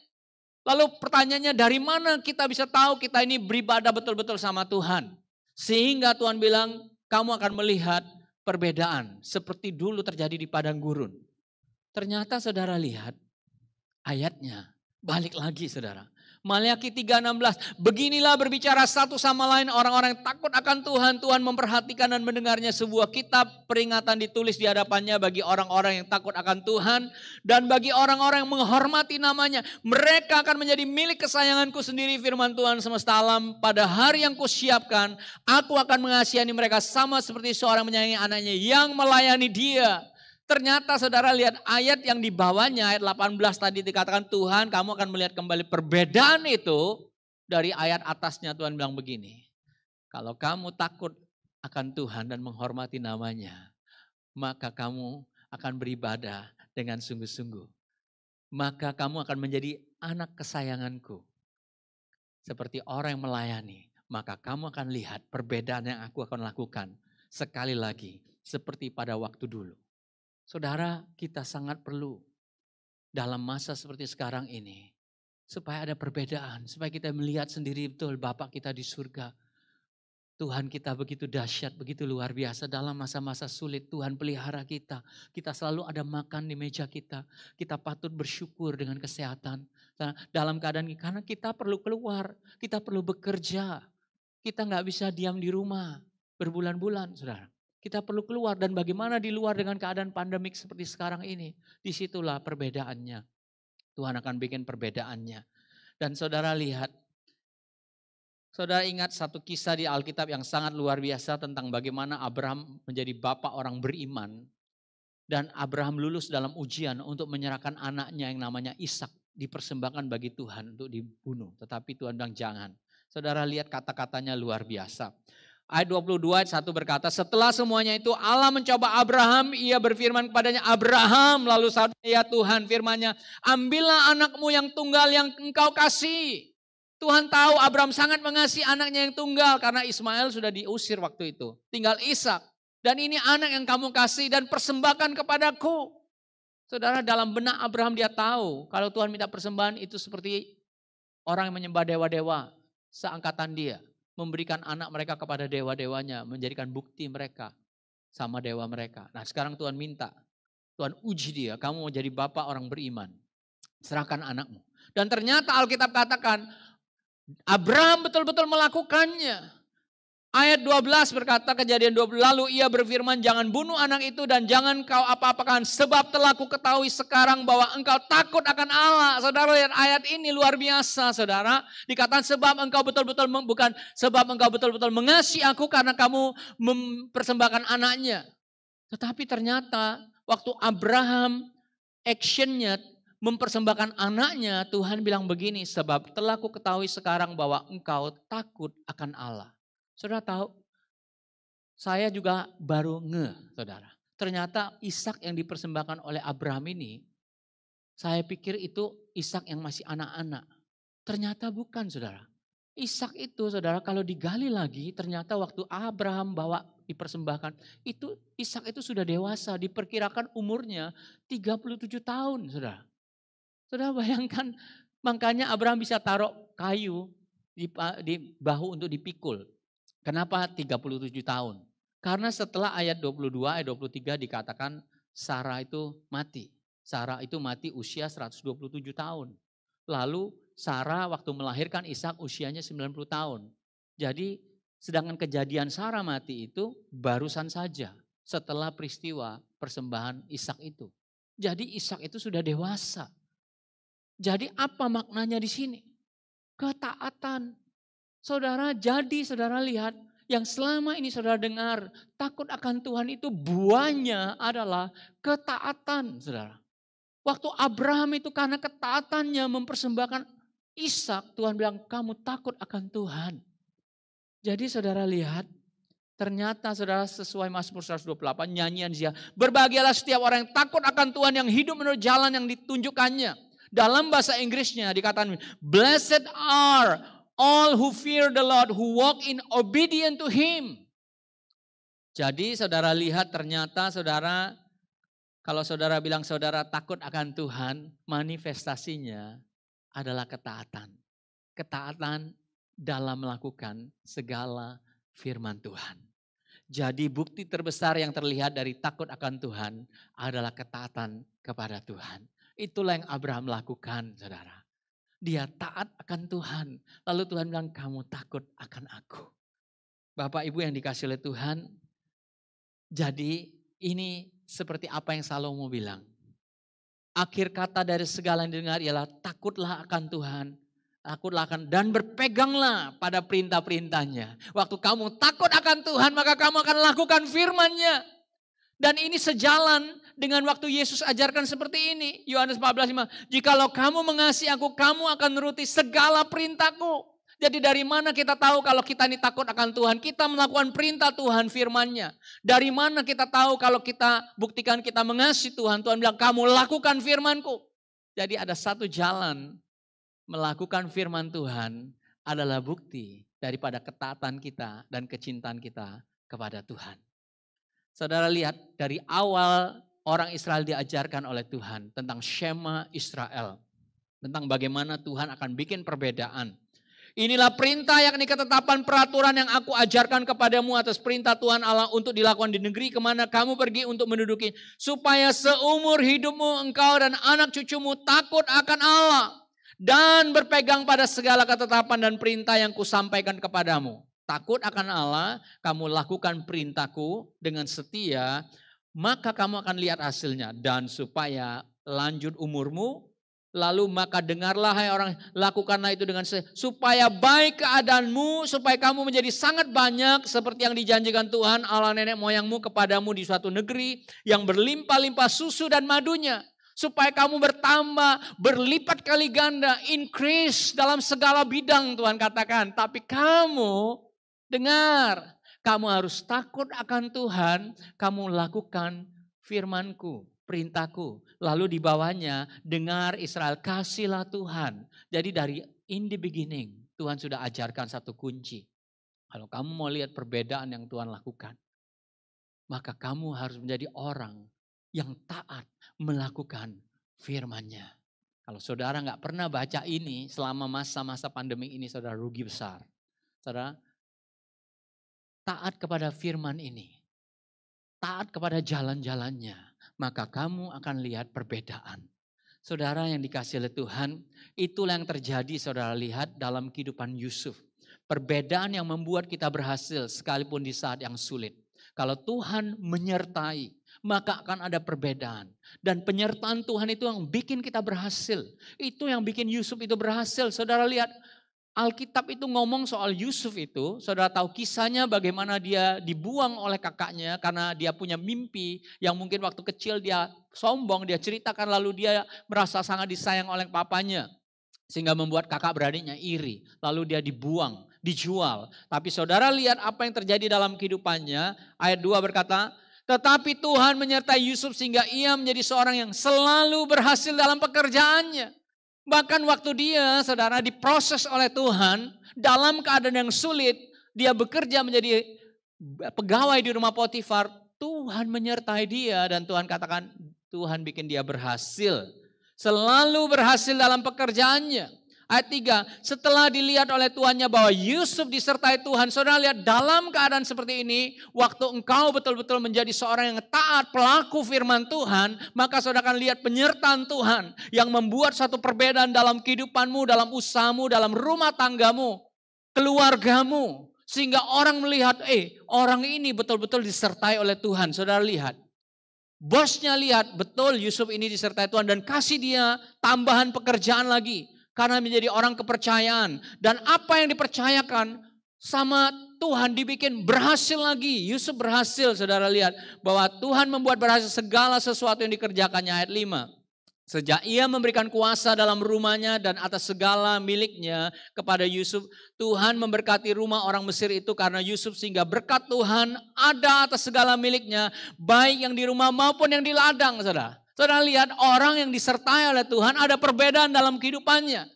S1: Lalu pertanyaannya, dari mana kita bisa tahu kita ini beribadah betul-betul sama Tuhan? Sehingga Tuhan bilang, kamu akan melihat perbedaan seperti dulu terjadi di padang gurun. Ternyata saudara lihat ayatnya, balik lagi saudara. Maliaki 3:16, beginilah berbicara satu sama lain orang-orang yang takut akan Tuhan. Tuhan memperhatikan dan mendengarnya, sebuah kitab peringatan ditulis di hadapannya bagi orang-orang yang takut akan Tuhan. Dan bagi orang-orang yang menghormati namanya. Mereka akan menjadi milik kesayanganku sendiri, firman Tuhan semesta alam. Pada hari yang kusiapkan, aku akan mengasihani mereka sama seperti seorang menyayangi anaknya yang melayani dia. Ternyata saudara lihat ayat yang di bawahnya, ayat 18 tadi dikatakan Tuhan kamu akan melihat kembali perbedaan itu. Dari ayat atasnya Tuhan bilang begini, kalau kamu takut akan Tuhan dan menghormati namanya, maka kamu akan beribadah dengan sungguh-sungguh. Maka kamu akan menjadi anak kesayanganku. Seperti orang yang melayani, maka kamu akan lihat perbedaan yang aku akan lakukan. Sekali lagi, seperti pada waktu dulu. Saudara, kita sangat perlu dalam masa seperti sekarang ini. Supaya ada perbedaan, supaya kita melihat sendiri betul Bapa kita di surga. Tuhan kita begitu dahsyat, begitu luar biasa dalam masa-masa sulit. Tuhan pelihara kita. Kita selalu ada makan di meja kita. Kita patut bersyukur dengan kesehatan. Dalam keadaan ini, karena kita perlu keluar, kita perlu bekerja. Kita gak bisa diam di rumah berbulan-bulan, saudara. Kita perlu keluar dan bagaimana di luar dengan keadaan pandemik seperti sekarang ini. Disitulah perbedaannya. Tuhan akan bikin perbedaannya. Dan saudara lihat, Saudara ingat satu kisah di Alkitab yang sangat luar biasa tentang bagaimana Abraham menjadi bapak orang beriman. Dan Abraham lulus dalam ujian untuk menyerahkan anaknya yang namanya Ishak. Dipersembahkan bagi Tuhan untuk dibunuh. Tetapi Tuhan bilang jangan. Saudara lihat kata-katanya luar biasa. Ayat 22 ayat 1 berkata, setelah semuanya itu Allah mencoba Abraham, ia berfirman kepadanya, Abraham, lalu ya Tuhan firman-Nya, ambillah anakmu yang tunggal yang engkau kasih. Tuhan tahu Abraham sangat mengasihi anaknya yang tunggal karena Ismail sudah diusir waktu itu. Tinggal Ishak. Dan ini anak yang kamu kasih dan persembahkan kepadaku. Saudara, dalam benak Abraham dia tahu kalau Tuhan minta persembahan itu seperti orang yang menyembah dewa-dewa seangkatan dia. Memberikan anak mereka kepada dewa-dewanya, menjadikan bukti mereka sama dewa mereka. Nah sekarang Tuhan minta, Tuhan uji dia, kamu mau jadi bapak orang beriman. Serahkan anakmu. Dan ternyata Alkitab katakan, Abraham betul-betul melakukannya. Ayat 12 berkata Kejadian 20, lalu ia berfirman jangan bunuh anak itu dan jangan kau apa-apakan sebab telah ku ketahui sekarang bahwa engkau takut akan Allah. Saudara lihat ayat ini luar biasa saudara. Dikatakan sebab engkau betul-betul bukan sebab engkau betul-betul mengasihi aku karena kamu mempersembahkan anaknya. Tetapi ternyata waktu Abraham actionnya mempersembahkan anaknya, Tuhan bilang begini, sebab telah ku ketahui sekarang bahwa engkau takut akan Allah. Saudara tahu, saya juga baru saudara. Ternyata Ishak yang dipersembahkan oleh Abraham ini, saya pikir itu Ishak yang masih anak-anak. Ternyata bukan saudara. Ishak itu saudara kalau digali lagi, ternyata waktu Abraham bawa dipersembahkan, itu Ishak itu sudah dewasa, diperkirakan umurnya 37 tahun saudara. Saudara bayangkan, makanya Abraham bisa taruh kayu di bahu untuk dipikul. Kenapa 37 tahun? Karena setelah ayat 22, ayat 23 dikatakan Sarah itu mati. Sarah itu mati usia 127 tahun. Lalu Sarah waktu melahirkan Ishak usianya 90 tahun. Jadi sedangkan kejadian Sarah mati itu barusan saja setelah peristiwa persembahan Ishak itu. Jadi Ishak itu sudah dewasa. Jadi apa maknanya di sini? Ketaatan. Saudara, jadi saudara lihat yang selama ini saudara dengar takut akan Tuhan itu buahnya adalah ketaatan saudara. Waktu Abraham itu karena ketaatannya mempersembahkan Ishak, Tuhan bilang kamu takut akan Tuhan. Jadi saudara lihat ternyata saudara sesuai Mazmur 128 nyanyian dia. Berbahagialah setiap orang yang takut akan Tuhan yang hidup menurut jalan yang ditunjukkannya. Dalam bahasa Inggrisnya dikatakan blessed are all who fear the Lord, who walk in obedient to Him. Jadi saudara lihat ternyata saudara, kalau saudara bilang saudara takut akan Tuhan, manifestasinya adalah ketaatan. Ketaatan dalam melakukan segala firman Tuhan. Jadi bukti terbesar yang terlihat dari takut akan Tuhan adalah ketaatan kepada Tuhan. Itulah yang Abraham lakukan saudara. Dia taat akan Tuhan. Lalu Tuhan bilang, kamu takut akan aku. Bapak Ibu yang dikasih oleh Tuhan. Jadi ini seperti apa yang Salomo bilang. Akhir kata dari segala yang didengar ialah takutlah akan Tuhan. Takutlah akan dan berpeganglah pada perintah-perintahnya. Waktu kamu takut akan Tuhan maka kamu akan lakukan firman-Nya. Dan ini sejalan dengan waktu Yesus ajarkan seperti ini. Yohanes 14:5. Jikalau kamu mengasihi aku, kamu akan menuruti segala perintahku. Jadi dari mana kita tahu kalau kita ini takut akan Tuhan? Kita melakukan perintah Tuhan firman-Nya. Dari mana kita tahu kalau kita buktikan kita mengasihi Tuhan? Tuhan bilang kamu lakukan firman-Ku. Jadi ada satu jalan melakukan firman Tuhan adalah bukti daripada ketaatan kita dan kecintaan kita kepada Tuhan. Saudara lihat dari awal orang Israel diajarkan oleh Tuhan tentang Shema Israel. Tentang bagaimana Tuhan akan bikin perbedaan. Inilah perintah yakni ketetapan peraturan yang aku ajarkan kepadamu atas perintah Tuhan Allah untuk dilakukan di negeri kemana kamu pergi untuk menduduki. Supaya seumur hidupmu engkau dan anak cucumu takut akan Allah. Dan berpegang pada segala ketetapan dan perintah yang kusampaikan kepadamu. Takut akan Allah, kamu lakukan perintahku dengan setia, maka kamu akan lihat hasilnya. Dan supaya lanjut umurmu, Lalu maka dengarlah hai orang, lakukanlah itu dengan supaya baik keadaanmu, supaya kamu menjadi sangat banyak seperti yang dijanjikan Tuhan Allah nenek moyangmu kepadamu di suatu negeri yang berlimpah-limpah susu dan madunya. Supaya kamu bertambah, berlipat kali ganda, increase dalam segala bidang Tuhan katakan. Tapi kamu dengar, kamu harus takut akan Tuhan, kamu lakukan firman-Ku, perintahku. Lalu di bawahnya, dengar Israel, kasihlah Tuhan. Jadi dari in the beginning, Tuhan sudah ajarkan satu kunci. Kalau kamu mau lihat perbedaan yang Tuhan lakukan, maka kamu harus menjadi orang yang taat melakukan firman-Nya. Kalau saudara nggak pernah baca ini selama masa-masa pandemi ini, saudara rugi besar. Saudara, taat kepada firman ini. Taat kepada jalan-jalannya. Maka kamu akan lihat perbedaan. Saudara yang dikasihi oleh Tuhan, itulah yang terjadi saudara lihat dalam kehidupan Yusuf. Perbedaan yang membuat kita berhasil sekalipun di saat yang sulit. Kalau Tuhan menyertai, maka akan ada perbedaan. Dan penyertaan Tuhan itu yang bikin kita berhasil. Itu yang bikin Yusuf itu berhasil. Saudara lihat, Alkitab itu ngomong soal Yusuf itu, saudara tahu kisahnya bagaimana dia dibuang oleh kakaknya karena dia punya mimpi yang mungkin waktu kecil dia sombong, dia ceritakan lalu dia merasa sangat disayang oleh papanya. Sehingga membuat kakak beradiknya iri, lalu dia dibuang, dijual. Tapi saudara lihat apa yang terjadi dalam kehidupannya, ayat 2 berkata, tetapi Tuhan menyertai Yusuf sehingga ia menjadi seorang yang selalu berhasil dalam pekerjaannya. Bahkan waktu dia, saudara, diproses oleh Tuhan dalam keadaan yang sulit, dia bekerja menjadi pegawai di rumah Potifar, Tuhan menyertai dia dan Tuhan katakan, Tuhan bikin dia berhasil. Selalu berhasil dalam pekerjaannya. Ayat 3, setelah dilihat oleh tuannya bahwa Yusuf disertai Tuhan. Saudara lihat dalam keadaan seperti ini, waktu engkau betul-betul menjadi seorang yang taat pelaku firman Tuhan, maka saudara akan lihat penyertaan Tuhan yang membuat satu perbedaan dalam kehidupanmu, dalam usahamu, dalam rumah tanggamu, keluargamu. Sehingga orang melihat, orang ini betul-betul disertai oleh Tuhan. Saudara lihat. Bosnya lihat, betul Yusuf ini disertai Tuhan dan kasih dia tambahan pekerjaan lagi. Karena menjadi orang kepercayaan. Dan apa yang dipercayakan sama Tuhan dibikin berhasil lagi. Yusuf berhasil, saudara lihat. Bahwa Tuhan membuat berhasil segala sesuatu yang dikerjakannya. Ayat 5. Sejak ia memberikan kuasa dalam rumahnya dan atas segala miliknya kepada Yusuf. Tuhan memberkati rumah orang Mesir itu karena Yusuf. Sehingga berkat Tuhan ada atas segala miliknya. Baik yang di rumah maupun yang di ladang, saudara. Saudara lihat orang yang disertai oleh Tuhan ada perbedaan dalam kehidupannya.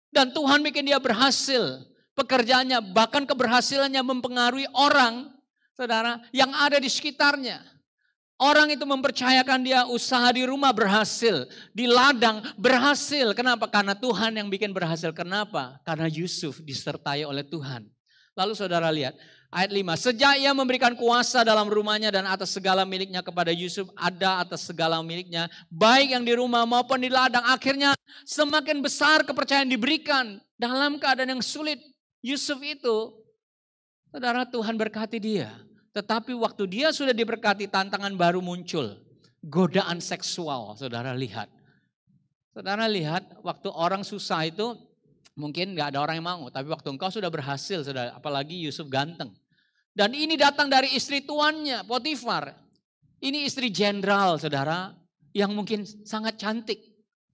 S1: Dan Tuhan bikin dia berhasil. Pekerjaannya bahkan keberhasilannya mempengaruhi orang, saudara, yang ada di sekitarnya. Orang itu mempercayakan dia usaha di rumah berhasil. Di ladang berhasil. Kenapa? Karena Tuhan yang bikin berhasil. Kenapa? Karena Yusuf disertai oleh Tuhan. Lalu saudara lihat. Ayat 5, sejak ia memberikan kuasa dalam rumahnya dan atas segala miliknya kepada Yusuf, ada atas segala miliknya, baik yang di rumah maupun di ladang. Akhirnya semakin besar kepercayaan diberikan dalam keadaan yang sulit. Yusuf itu, saudara, Tuhan berkati dia. Tetapi waktu dia sudah diberkati, tantangan baru muncul. Godaan seksual, saudara lihat. Saudara lihat, waktu orang susah itu, mungkin gak ada orang yang mau. Tapi waktu engkau sudah berhasil, saudara, apalagi Yusuf ganteng. Dan ini datang dari istri tuannya, Potifar. Ini istri jenderal, saudara, yang mungkin sangat cantik.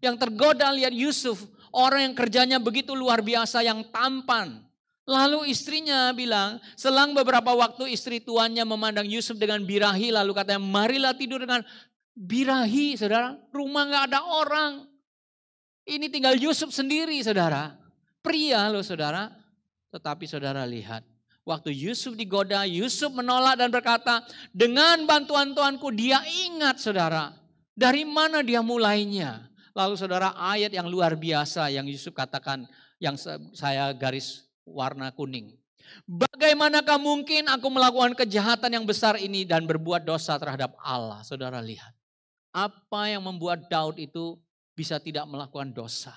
S1: Yang tergoda lihat Yusuf, orang yang kerjanya begitu luar biasa, yang tampan. Lalu istrinya bilang, selang beberapa waktu istri tuannya memandang Yusuf dengan birahi, lalu katanya, marilah tidur dengan birahi, saudara. Rumah gak ada orang. Ini tinggal Yusuf sendiri, saudara. Pria loh, saudara. Tetapi saudara lihat. Waktu Yusuf digoda, Yusuf menolak dan berkata, dengan bantuan Tuanku dia ingat, saudara. Dari mana dia mulainya? Lalu saudara, ayat yang luar biasa yang Yusuf katakan, yang saya garis warna kuning. Bagaimanakah mungkin aku melakukan kejahatan yang besar ini dan berbuat dosa terhadap Allah? Saudara lihat. Apa yang membuat Daud itu bisa tidak melakukan dosa?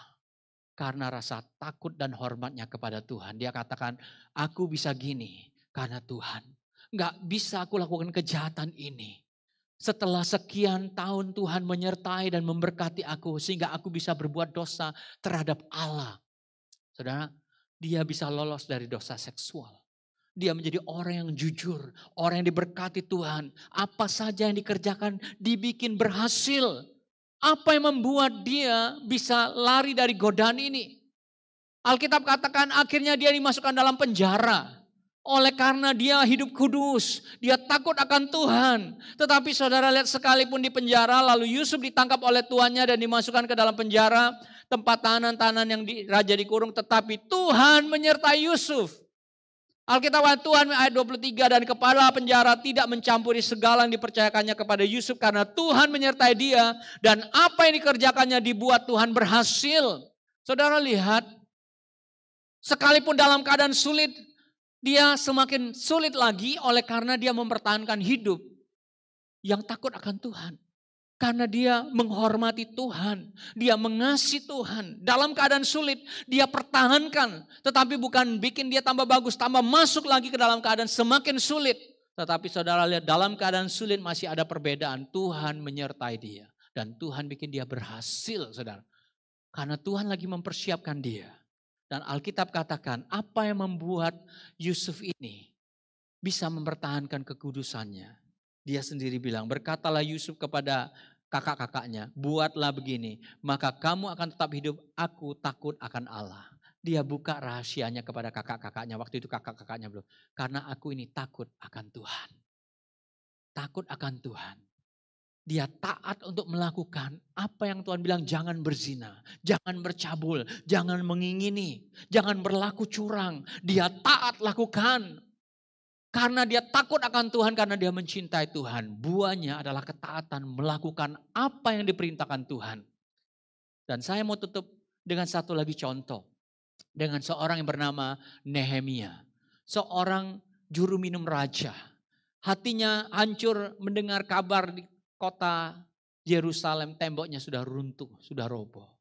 S1: Karena rasa takut dan hormatnya kepada Tuhan. Dia katakan, aku bisa gini karena Tuhan. Gak bisa aku lakukan kejahatan ini. Setelah sekian tahun Tuhan menyertai dan memberkati aku sehingga aku bisa berbuat dosa terhadap Allah. Saudara, dia bisa lolos dari dosa seksual. Dia menjadi orang yang jujur, orang yang diberkati Tuhan. Apa saja yang dikerjakan dibikin berhasil. Apa yang membuat dia bisa lari dari godaan ini? Alkitab katakan akhirnya dia dimasukkan dalam penjara. Oleh karena dia hidup kudus, dia takut akan Tuhan. Tetapi saudara lihat sekalipun di penjara, lalu Yusuf ditangkap oleh tuannya dan dimasukkan ke dalam penjara, tempat tahanan-tahanan yang raja dikurung, tetapi Tuhan menyertai Yusuf. Alkitab Tuhan ayat 23, dan kepala penjara tidak mencampuri segala yang dipercayakannya kepada Yusuf karena Tuhan menyertai dia dan apa yang dikerjakannya dibuat Tuhan berhasil. Saudara lihat, sekalipun dalam keadaan sulit, dia semakin sulit lagi oleh karena dia mempertahankan hidup yang takut akan Tuhan. Karena dia menghormati Tuhan, dia mengasihi Tuhan. Dalam keadaan sulit dia pertahankan, tetapi bukan bikin dia tambah bagus, tambah masuk lagi ke dalam keadaan semakin sulit. Tetapi saudara lihat, dalam keadaan sulit masih ada perbedaan. Tuhan menyertai dia dan Tuhan bikin dia berhasil, saudara. Karena Tuhan lagi mempersiapkan dia. Dan Alkitab katakan apa yang membuat Yusuf ini bisa mempertahankan kekudusannya. Dia sendiri bilang, berkatalah Yusuf kepada kakak-kakaknya, buatlah begini, maka kamu akan tetap hidup, aku takut akan Allah. Dia buka rahasianya kepada kakak-kakaknya, waktu itu kakak-kakaknya belum. Karena aku ini takut akan Tuhan. Takut akan Tuhan. Dia taat untuk melakukan apa yang Tuhan bilang, jangan berzina, jangan bercabul, jangan mengingini, jangan berlaku curang. Dia taat lakukan. Karena dia takut akan Tuhan, karena dia mencintai Tuhan. Buahnya adalah ketaatan melakukan apa yang diperintahkan Tuhan. Dan saya mau tutup dengan satu lagi contoh. Dengan seorang yang bernama Nehemia. Seorang juru minum raja. Hatinya hancur mendengar kabar di kota Yerusalem temboknya sudah runtuh, sudah roboh.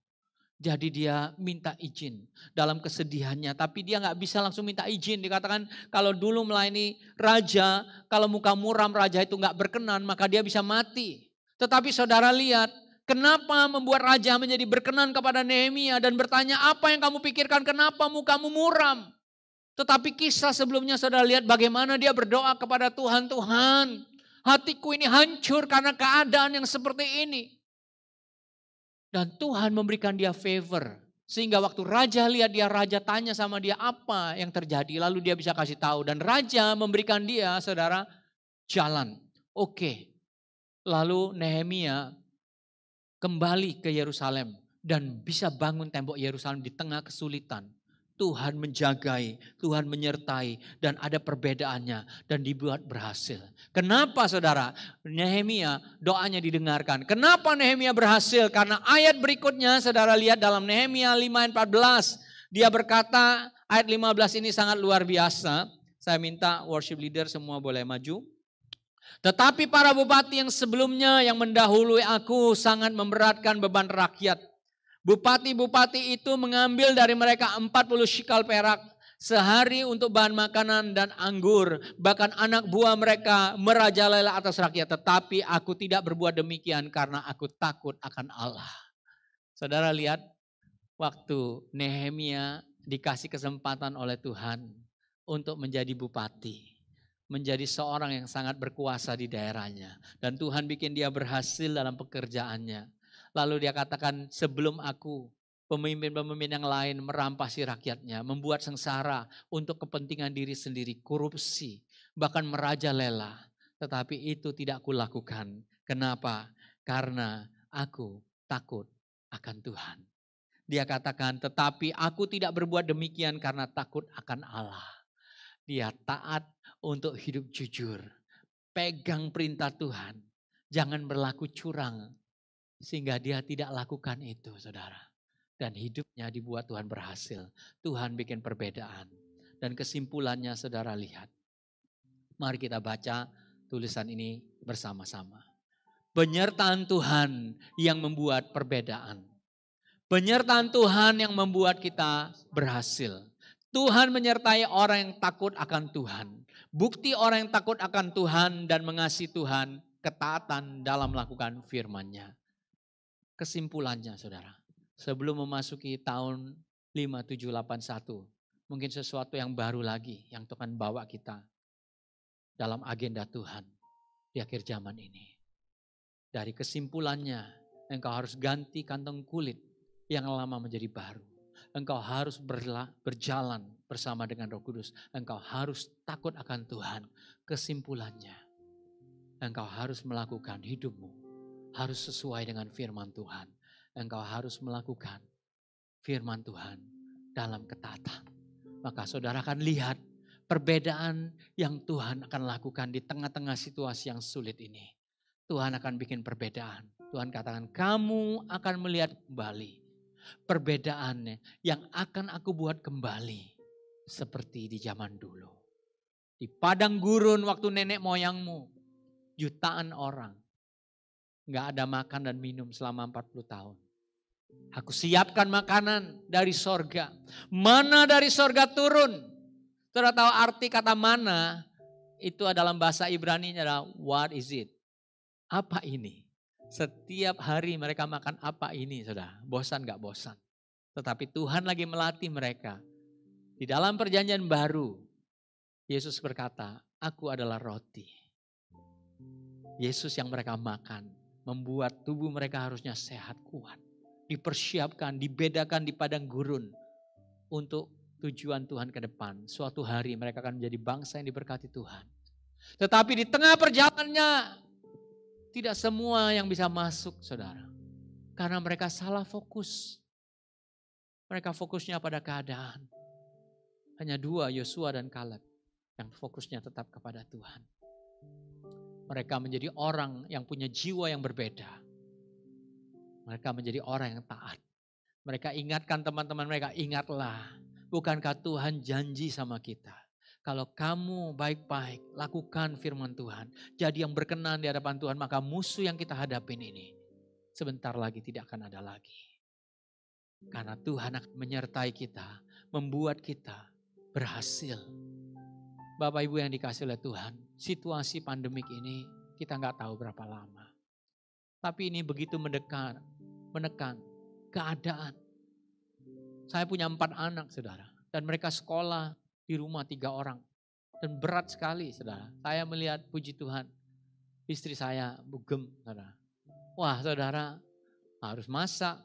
S1: Jadi dia minta izin dalam kesedihannya. Tapi dia gak bisa langsung minta izin. Dikatakan kalau dulu melayani raja, kalau muka muram raja itu gak berkenan, maka dia bisa mati. Tetapi saudara lihat, kenapa membuat raja menjadi berkenan kepada Nehemia dan bertanya, apa yang kamu pikirkan, kenapa mukamu muram? Tetapi kisah sebelumnya saudara lihat bagaimana dia berdoa kepada Tuhan, Tuhan, hatiku ini hancur karena keadaan yang seperti ini. Dan Tuhan memberikan dia favor. Sehingga waktu raja lihat dia, raja tanya sama dia apa yang terjadi. Lalu dia bisa kasih tahu. Dan raja memberikan dia, saudara, jalan. Oke. Lalu Nehemia kembali ke Yerusalem. Dan bisa bangun tembok Yerusalem di tengah kesulitan. Tuhan menjagai, Tuhan menyertai, dan ada perbedaannya dan dibuat berhasil. Kenapa saudara? Nehemia doanya didengarkan. Kenapa Nehemia berhasil? Karena ayat berikutnya saudara lihat dalam Nehemia 5:14. Dia berkata, ayat 15 ini sangat luar biasa. Saya minta worship leader semua boleh maju. Tetapi para bupati yang sebelumnya yang mendahului aku sangat memberatkan beban rakyat. Bupati-bupati itu mengambil dari mereka 40 shikal perak sehari untuk bahan makanan dan anggur. Bahkan anak buah mereka merajalela atas rakyat. Tetapi aku tidak berbuat demikian karena aku takut akan Allah. Saudara lihat waktu Nehemia dikasih kesempatan oleh Tuhan untuk menjadi bupati. Menjadi seorang yang sangat berkuasa di daerahnya. Dan Tuhan bikin dia berhasil dalam pekerjaannya. Lalu dia katakan, sebelum aku, pemimpin-pemimpin yang lain merampasi rakyatnya, membuat sengsara untuk kepentingan diri sendiri, korupsi, bahkan merajalela. Tetapi itu tidak kulakukan. Kenapa? Karena aku takut akan Tuhan. Dia katakan, tetapi aku tidak berbuat demikian karena takut akan Allah. Dia taat untuk hidup jujur. Pegang perintah Tuhan. Jangan berlaku curang. Sehingga dia tidak lakukan itu saudara. Dan hidupnya dibuat Tuhan berhasil. Tuhan bikin perbedaan. Dan kesimpulannya saudara lihat. Mari kita baca tulisan ini bersama-sama. Penyertaan Tuhan yang membuat perbedaan. Penyertaan Tuhan yang membuat kita berhasil. Tuhan menyertai orang yang takut akan Tuhan. Bukti orang yang takut akan Tuhan dan mengasihi Tuhan ketaatan dalam melakukan firman-Nya. Kesimpulannya saudara, sebelum memasuki tahun 5781, mungkin sesuatu yang baru lagi yang Tuhan bawa kita dalam agenda Tuhan di akhir zaman ini. Dari kesimpulannya, engkau harus ganti kantong kulit yang lama menjadi baru. Engkau harus berjalan bersama dengan Roh Kudus. Engkau harus takut akan Tuhan. Kesimpulannya, engkau harus melakukan hidupmu harus sesuai dengan firman Tuhan. Engkau harus melakukan firman Tuhan dalam ketaatan. Maka saudara akan lihat perbedaan yang Tuhan akan lakukan di tengah-tengah situasi yang sulit ini. Tuhan akan bikin perbedaan. Tuhan katakan, kamu akan melihat kembali perbedaannya yang akan aku buat kembali seperti di zaman dulu. Di padang gurun waktu nenek moyangmu, jutaan orang gak ada makan dan minum selama 40 tahun. Aku siapkan makanan dari sorga. Mana dari sorga turun. Saudara tahu arti kata mana? Itu dalam bahasa Ibrani adalah what is it? Apa ini? Setiap hari mereka makan apa ini saudara. Bosan gak bosan. Tetapi Tuhan lagi melatih mereka. Di dalam perjanjian baru, Yesus berkata, aku adalah roti. Yesus yang mereka makan. Membuat tubuh mereka harusnya sehat kuat. Dipersiapkan, dibedakan di padang gurun. Untuk tujuan Tuhan ke depan. Suatu hari mereka akan menjadi bangsa yang diberkati Tuhan. Tetapi di tengah perjalanannya, tidak semua yang bisa masuk saudara. Karena mereka salah fokus. Mereka fokusnya pada keadaan. Hanya 2, Yosua dan Kaleb. Yang fokusnya tetap kepada Tuhan. Mereka menjadi orang yang punya jiwa yang berbeda. Mereka menjadi orang yang taat. Mereka ingatkan teman-teman mereka, ingatlah. Bukankah Tuhan janji sama kita. Kalau kamu baik-baik lakukan firman Tuhan. Jadi yang berkenan di hadapan Tuhan, maka musuh yang kita hadapin ini sebentar lagi tidak akan ada lagi. Karena Tuhan akan menyertai kita, membuat kita berhasil. Bapak Ibu yang dikasih oleh Tuhan, situasi pandemik ini kita nggak tahu berapa lama. Tapi ini begitu menekan keadaan. Saya punya 4 anak saudara, dan mereka sekolah di rumah 3 orang. Dan berat sekali saudara, saya melihat puji Tuhan, istri saya bugem saudara. Wah saudara, harus masak,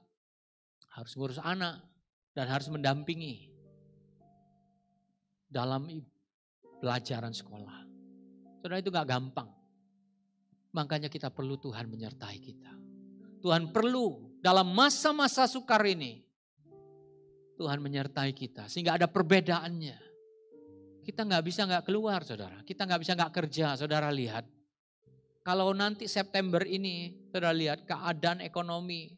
S1: harus ngurus anak, dan harus mendampingi dalam pelajaran sekolah. Saudara itu gak gampang. Makanya kita perlu Tuhan menyertai kita. Tuhan perlu dalam masa-masa sukar ini. Tuhan menyertai kita sehingga ada perbedaannya. Kita gak bisa gak keluar saudara. Kita gak bisa gak kerja saudara lihat. Kalau nanti September ini saudara lihat keadaan ekonomi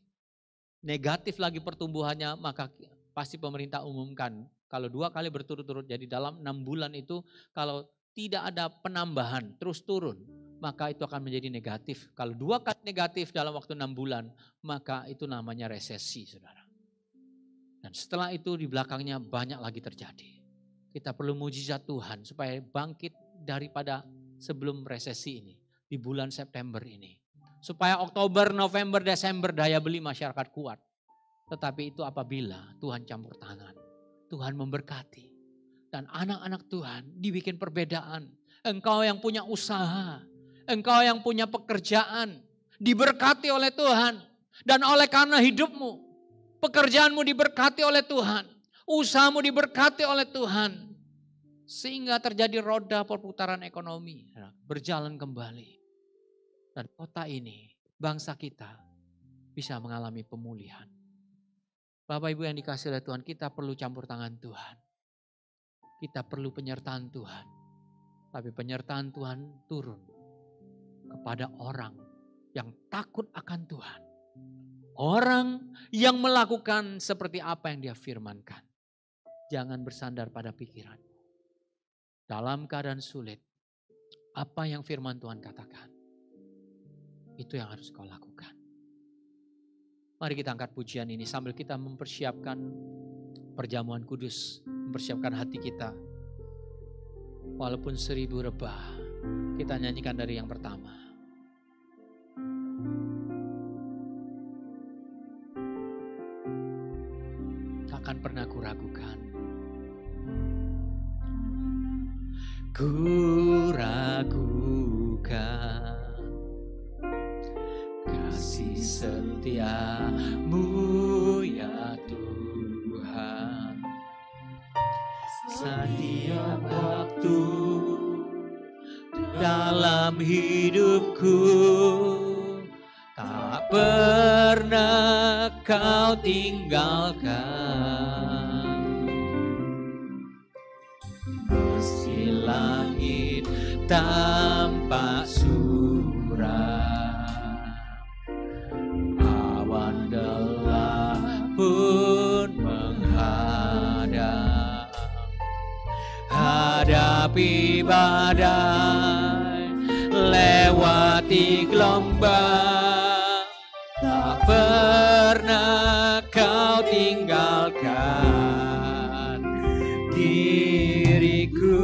S1: negatif lagi pertumbuhannya. Maka pasti pemerintah umumkan. Kalau 2 kali berturut-turut, jadi dalam 6 bulan itu kalau tidak ada penambahan terus turun, maka itu akan menjadi negatif. Kalau 2 kali negatif dalam waktu 6 bulan, maka itu namanya resesi saudara. Dan setelah itu di belakangnya banyak lagi terjadi. Kita perlu mujizat Tuhan supaya bangkit daripada sebelum resesi ini, di bulan September ini. Supaya Oktober, November, Desember daya beli masyarakat kuat. Tetapi itu apabila Tuhan campur tangan. Tuhan memberkati. Dan anak-anak Tuhan dibikin perbedaan. Engkau yang punya usaha. Engkau yang punya pekerjaan. Diberkati oleh Tuhan. Dan oleh karena hidupmu. Pekerjaanmu diberkati oleh Tuhan. Usahamu diberkati oleh Tuhan. Sehingga terjadi roda perputaran ekonomi. Berjalan kembali. Dan kota ini, bangsa kita bisa mengalami pemulihan. Bapak Ibu yang dikasih oleh Tuhan, kita perlu campur tangan Tuhan. Kita perlu penyertaan Tuhan. Tapi penyertaan Tuhan turun kepada orang yang takut akan Tuhan. Orang yang melakukan seperti apa yang dia firmankan. Jangan bersandar pada pikiran. Dalam keadaan sulit, apa yang firman Tuhan katakan, itu yang harus kau lakukan. Mari kita angkat pujian ini sambil kita mempersiapkan perjamuan kudus. Mempersiapkan hati kita. Walaupun 1000 rebah, kita nyanyikan dari yang pertama. ku ragukan kasih setiamu ya Tuhan. Setiap waktu dalam hidupku tak pernah kau tinggalkan. Meski langit tampak suram, awan gelap pun menghadang, hadapi badai, lewati gelombang, tak pernah kau tinggalkan diriku.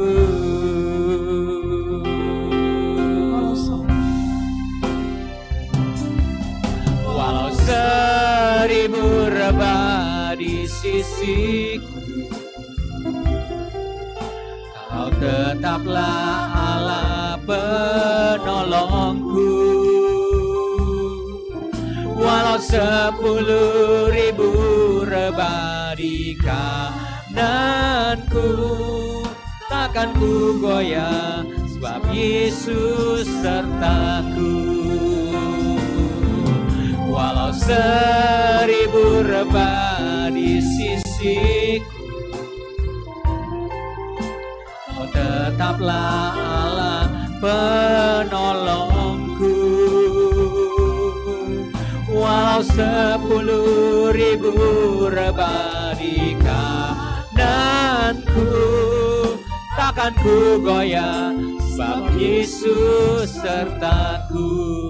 S1: Walau 1000 rebah di sisiku, Kau tetaplah Allah penolongku. Walau 10.000 rebah di kananku, takkan ku goyah, sebab Yesus sertaku. Walau 1000 rebah di sisiku, Kau tetaplah Allah penolongku. Walau 10.000 rebah di kananku, takkan ku goyah, sebab Yesus sertaku.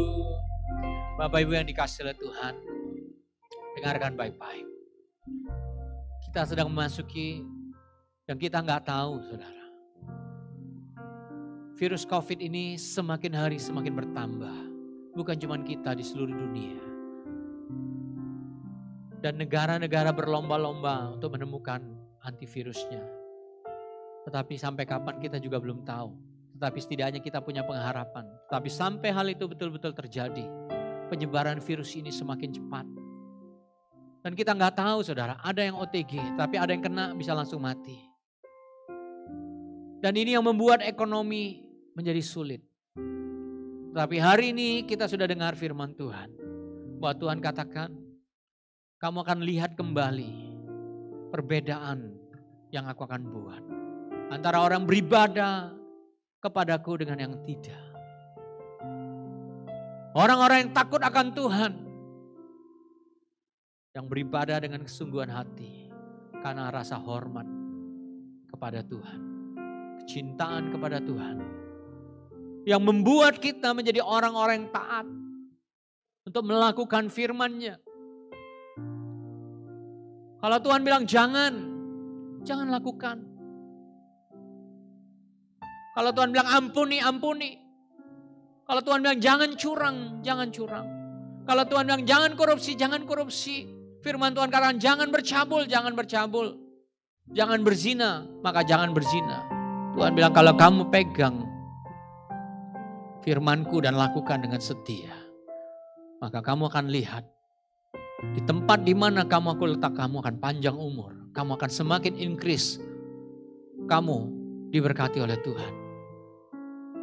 S1: Bapak Ibu yang dikasihi oleh Tuhan, dengarkan baik-baik. Kita sedang memasuki yang kita nggak tahu, saudara. Virus COVID ini semakin hari semakin bertambah. Bukan cuma kita, di seluruh dunia. Dan negara-negara berlomba-lomba untuk menemukan antivirusnya. Tetapi sampai kapan kita juga belum tahu. Tetapi setidaknya kita punya pengharapan. Tetapi sampai hal itu betul-betul terjadi, penyebaran virus ini semakin cepat. Dan kita nggak tahu, saudara, ada yang OTG, tapi ada yang kena bisa langsung mati. Dan ini yang membuat ekonomi menjadi sulit. Tapi hari ini kita sudah dengar firman Tuhan. Bahwa Tuhan katakan, kamu akan lihat kembali perbedaan yang aku akan buat. Antara orang beribadah kepadaku dengan yang tidak. Orang-orang yang takut akan Tuhan. Yang beribadah dengan kesungguhan hati. Karena rasa hormat kepada Tuhan. Kecintaan kepada Tuhan. Yang membuat kita menjadi orang-orang yang taat. Untuk melakukan firman-Nya. Kalau Tuhan bilang jangan lakukan. Kalau Tuhan bilang ampuni. Kalau Tuhan bilang jangan curang. Kalau Tuhan bilang jangan korupsi. Firman Tuhan katakan jangan bercabul. Jangan berzina, maka jangan berzina. Tuhan bilang kalau kamu pegang firman-Ku dan lakukan dengan setia, maka kamu akan lihat di tempat di mana kamu aku letak, kamu akan panjang umur. Kamu akan semakin increase. Kamu diberkati oleh Tuhan.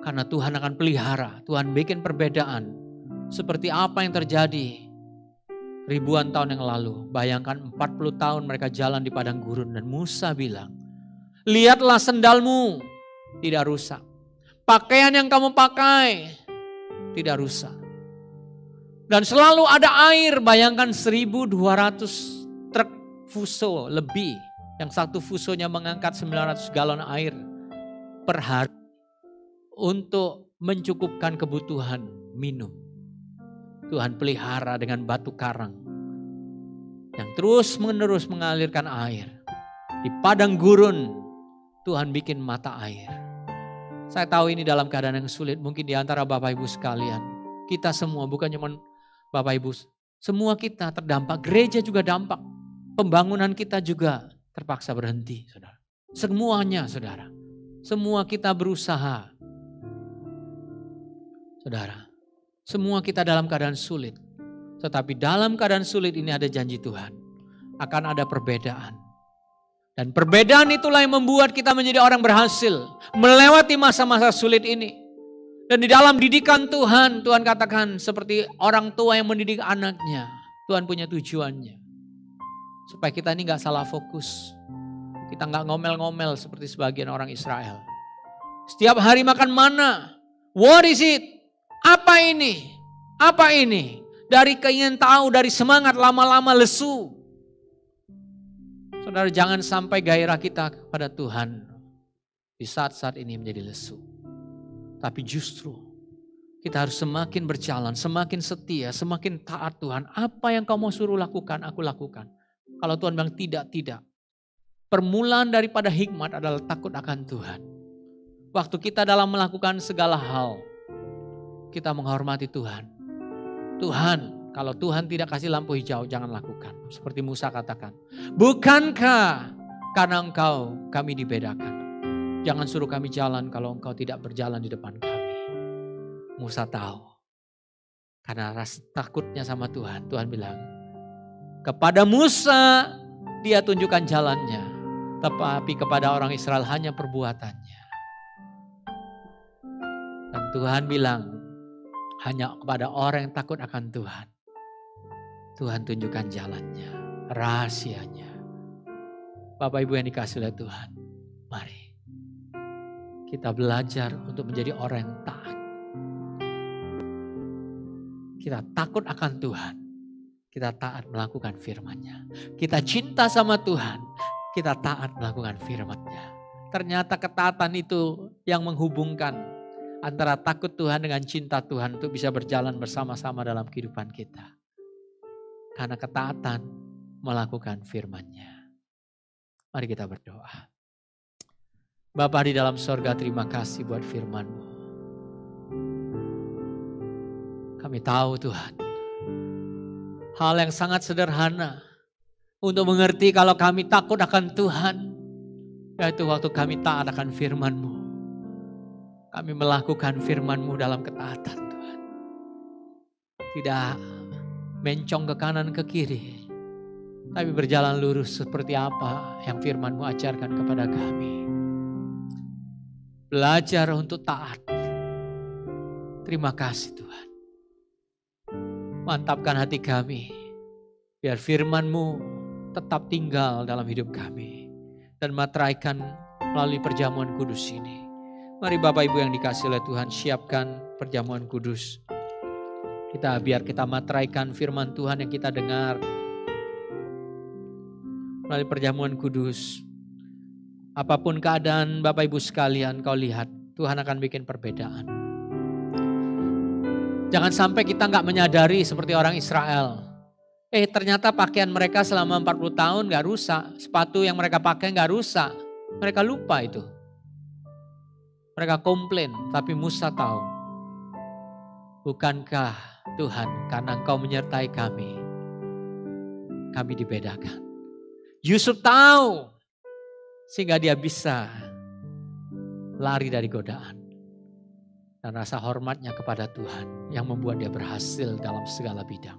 S1: Karena Tuhan akan pelihara. Tuhan bikin perbedaan. Seperti apa yang terjadi ribuan tahun yang lalu. Bayangkan 40 tahun mereka jalan di padang gurun. Dan Musa bilang, lihatlah sendalmu tidak rusak. Pakaian yang kamu pakai tidak rusak. Dan selalu ada air, bayangkan 1.200 truk fuso lebih. Yang satu fusonya mengangkat 900 galon air per hari. Untuk mencukupkan kebutuhan minum. Tuhan pelihara dengan batu karang. Yang terus menerus mengalirkan air. Di padang gurun Tuhan bikin mata air. Saya tahu ini dalam keadaan yang sulit. Mungkin di antara Bapak Ibu sekalian. Kita semua bukan cuma Bapak Ibu, semua kita terdampak, gereja juga dampak. Pembangunan kita juga terpaksa berhenti, saudara. Semuanya, saudara. Semua kita berusaha. Saudara, semua kita dalam keadaan sulit. Tetapi dalam keadaan sulit ini ada janji Tuhan. Akan ada perbedaan. Dan perbedaan itulah yang membuat kita menjadi orang berhasil. Melewati masa-masa sulit ini. Dan di dalam didikan Tuhan, Tuhan katakan seperti orang tua yang mendidik anaknya. Tuhan punya tujuannya. Supaya kita ini gak salah fokus. Kita gak ngomel-ngomel seperti sebagian orang Israel. Setiap hari makan mana? What is it? Apa ini? Apa ini? Dari keingin tahu, dari semangat lama-lama lesu. Saudara, jangan sampai gairah kita kepada Tuhan di saat-saat ini menjadi lesu. Tapi justru kita harus semakin berjalan, semakin setia, semakin taat Tuhan. Apa yang kau mau suruh lakukan, aku lakukan. Kalau Tuhan bilang tidak, tidak. Permulaan daripada hikmat adalah takut akan Tuhan. Waktu kita dalam melakukan segala hal, kita menghormati Tuhan. Tuhan, kalau Tuhan tidak kasih lampu hijau, jangan lakukan. Seperti Musa katakan, bukankah karena engkau kami dibedakan. Jangan suruh kami jalan kalau engkau tidak berjalan di depan kami. Musa tahu. Karena rasa takutnya sama Tuhan. Tuhan bilang, kepada Musa dia tunjukkan jalannya. Tetapi kepada orang Israel hanya perbuatannya. Dan Tuhan bilang, hanya kepada orang yang takut akan Tuhan. Tuhan tunjukkan jalannya, rahasianya. Bapak Ibu yang dikasihi oleh Tuhan, mari kita belajar untuk menjadi orang yang taat. Kita takut akan Tuhan, kita taat melakukan firman-Nya. Kita cinta sama Tuhan, kita taat melakukan firman-Nya. Ternyata ketaatan itu yang menghubungkan antara takut Tuhan dengan cinta Tuhan untuk bisa berjalan bersama-sama dalam kehidupan kita. Karena ketaatan melakukan firman-Nya. Mari kita berdoa. Bapa di dalam sorga, terima kasih buat firman-Mu. Kami tahu Tuhan, hal yang sangat sederhana untuk mengerti kalau kami takut akan Tuhan, yaitu waktu kami taat akan firman-Mu. Kami melakukan firman-Mu dalam ketaatan Tuhan. Tidak mencong ke kanan ke kiri, tapi berjalan lurus seperti apa yang firman-Mu ajarkan kepada kami. Belajar untuk taat. Terima kasih Tuhan. Mantapkan hati kami, biar firman-Mu tetap tinggal dalam hidup kami. Dan materaikan melalui perjamuan kudus ini. Mari Bapak Ibu yang dikasihi oleh Tuhan, siapkan perjamuan kudus. Biar kita materaikan firman Tuhan yang kita dengar melalui perjamuan kudus. Apapun keadaan Bapak Ibu sekalian, kau lihat Tuhan akan bikin perbedaan. Jangan sampai kita gak menyadari seperti orang Israel. Ternyata pakaian mereka selama 40 tahun gak rusak. Sepatu yang mereka pakai gak rusak. Mereka lupa itu. Mereka komplain, tapi Musa tahu. Bukankah Tuhan, karena Engkau menyertai kami dibedakan. Yusuf tahu, sehingga dia bisa lari dari godaan. Dan rasa hormatnya kepada Tuhan yang membuat dia berhasil dalam segala bidang.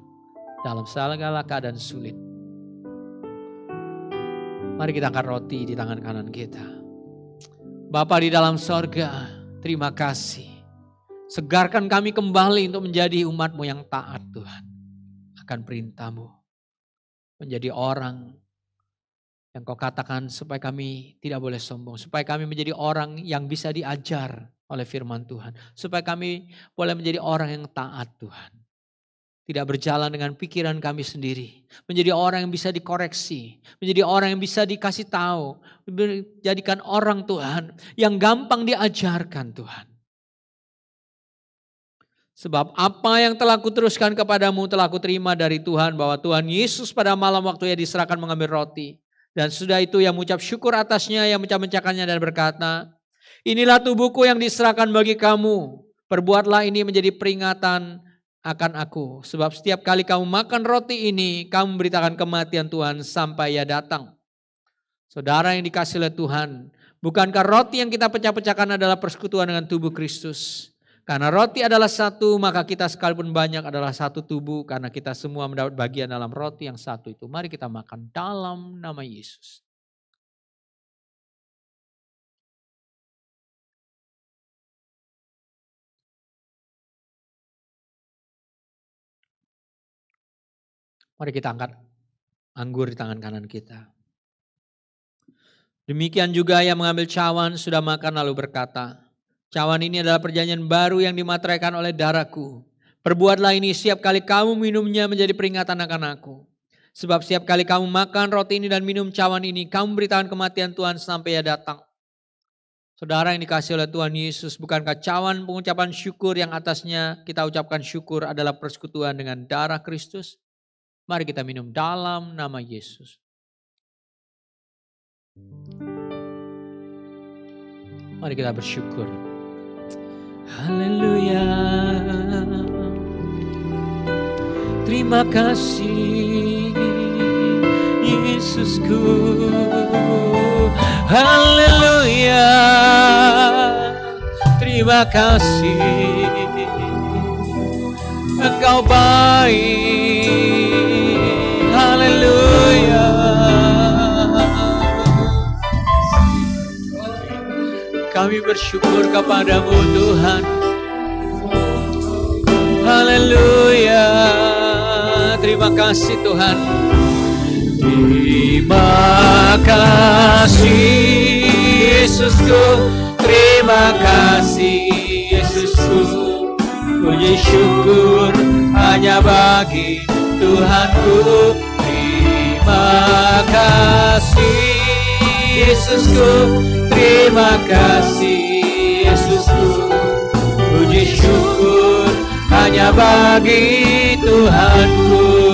S1: Dalam segala keadaan sulit. Mari kita angkat roti di tangan kanan kita. Bapa di dalam sorga, terima kasih. Segarkan kami kembali untuk menjadi umat-Mu yang taat Tuhan. Akan perintah-Mu. Menjadi orang yang Kau katakan supaya kami tidak boleh sombong. Supaya kami menjadi orang yang bisa diajar oleh firman Tuhan. Supaya kami boleh menjadi orang yang taat Tuhan. Tidak berjalan dengan pikiran kami sendiri. Menjadi orang yang bisa dikoreksi. Menjadi orang yang bisa dikasih tahu. Jadikan orang Tuhan yang gampang diajarkan Tuhan. Sebab apa yang telah kuteruskan kepadamu telah kuterima dari Tuhan. Bahwa Tuhan Yesus pada malam waktu ia diserahkan mengambil roti. Dan sudah itu ia mengucap syukur atasnya, ia mencah-mencahkannya dan berkata, inilah tubuhku yang diserahkan bagi kamu. Perbuatlah ini menjadi peringatan akan aku. Sebab setiap kali kamu makan roti ini, kamu memberitakan kematian Tuhan sampai ia datang. Saudara yang dikasihi oleh Tuhan, Bukankah roti yang kita pecah-pecahkan adalah persekutuan dengan tubuh Kristus? Karena roti adalah satu, maka kita sekalipun banyak adalah satu tubuh. Karena kita semua mendapat bagian dalam roti yang satu itu. Mari kita makan dalam nama Yesus. Mari kita angkat anggur di tangan kanan kita. Demikian juga yang mengambil cawan sudah makan lalu berkata, cawan ini adalah perjanjian baru yang dimateraikan oleh darahku. Perbuatlah ini setiap kali kamu minumnya menjadi peringatan akan aku. Sebab setiap kali kamu makan roti ini dan minum cawan ini, kamu beritakan kematian Tuhan sampai ia datang. Saudara yang dikasihi oleh Tuhan Yesus, bukankah cawan pengucapan syukur yang atasnya kita ucapkan syukur adalah persekutuan dengan darah Kristus? Mari kita minum dalam nama Yesus. Mari kita bersyukur. Haleluya. Terima kasih Yesusku. Haleluya. Terima kasih. Engkau baik. Haleluya. Kami bersyukur kepadamu Tuhan. Haleluya. Terima kasih Tuhan. Terima kasih Yesusku. Terima kasih Yesusku. Puji syukur hanya bagi Tuhanku. Terima kasih Yesusku. Terima kasih Yesusku. Puji syukur hanya bagi Tuhanku.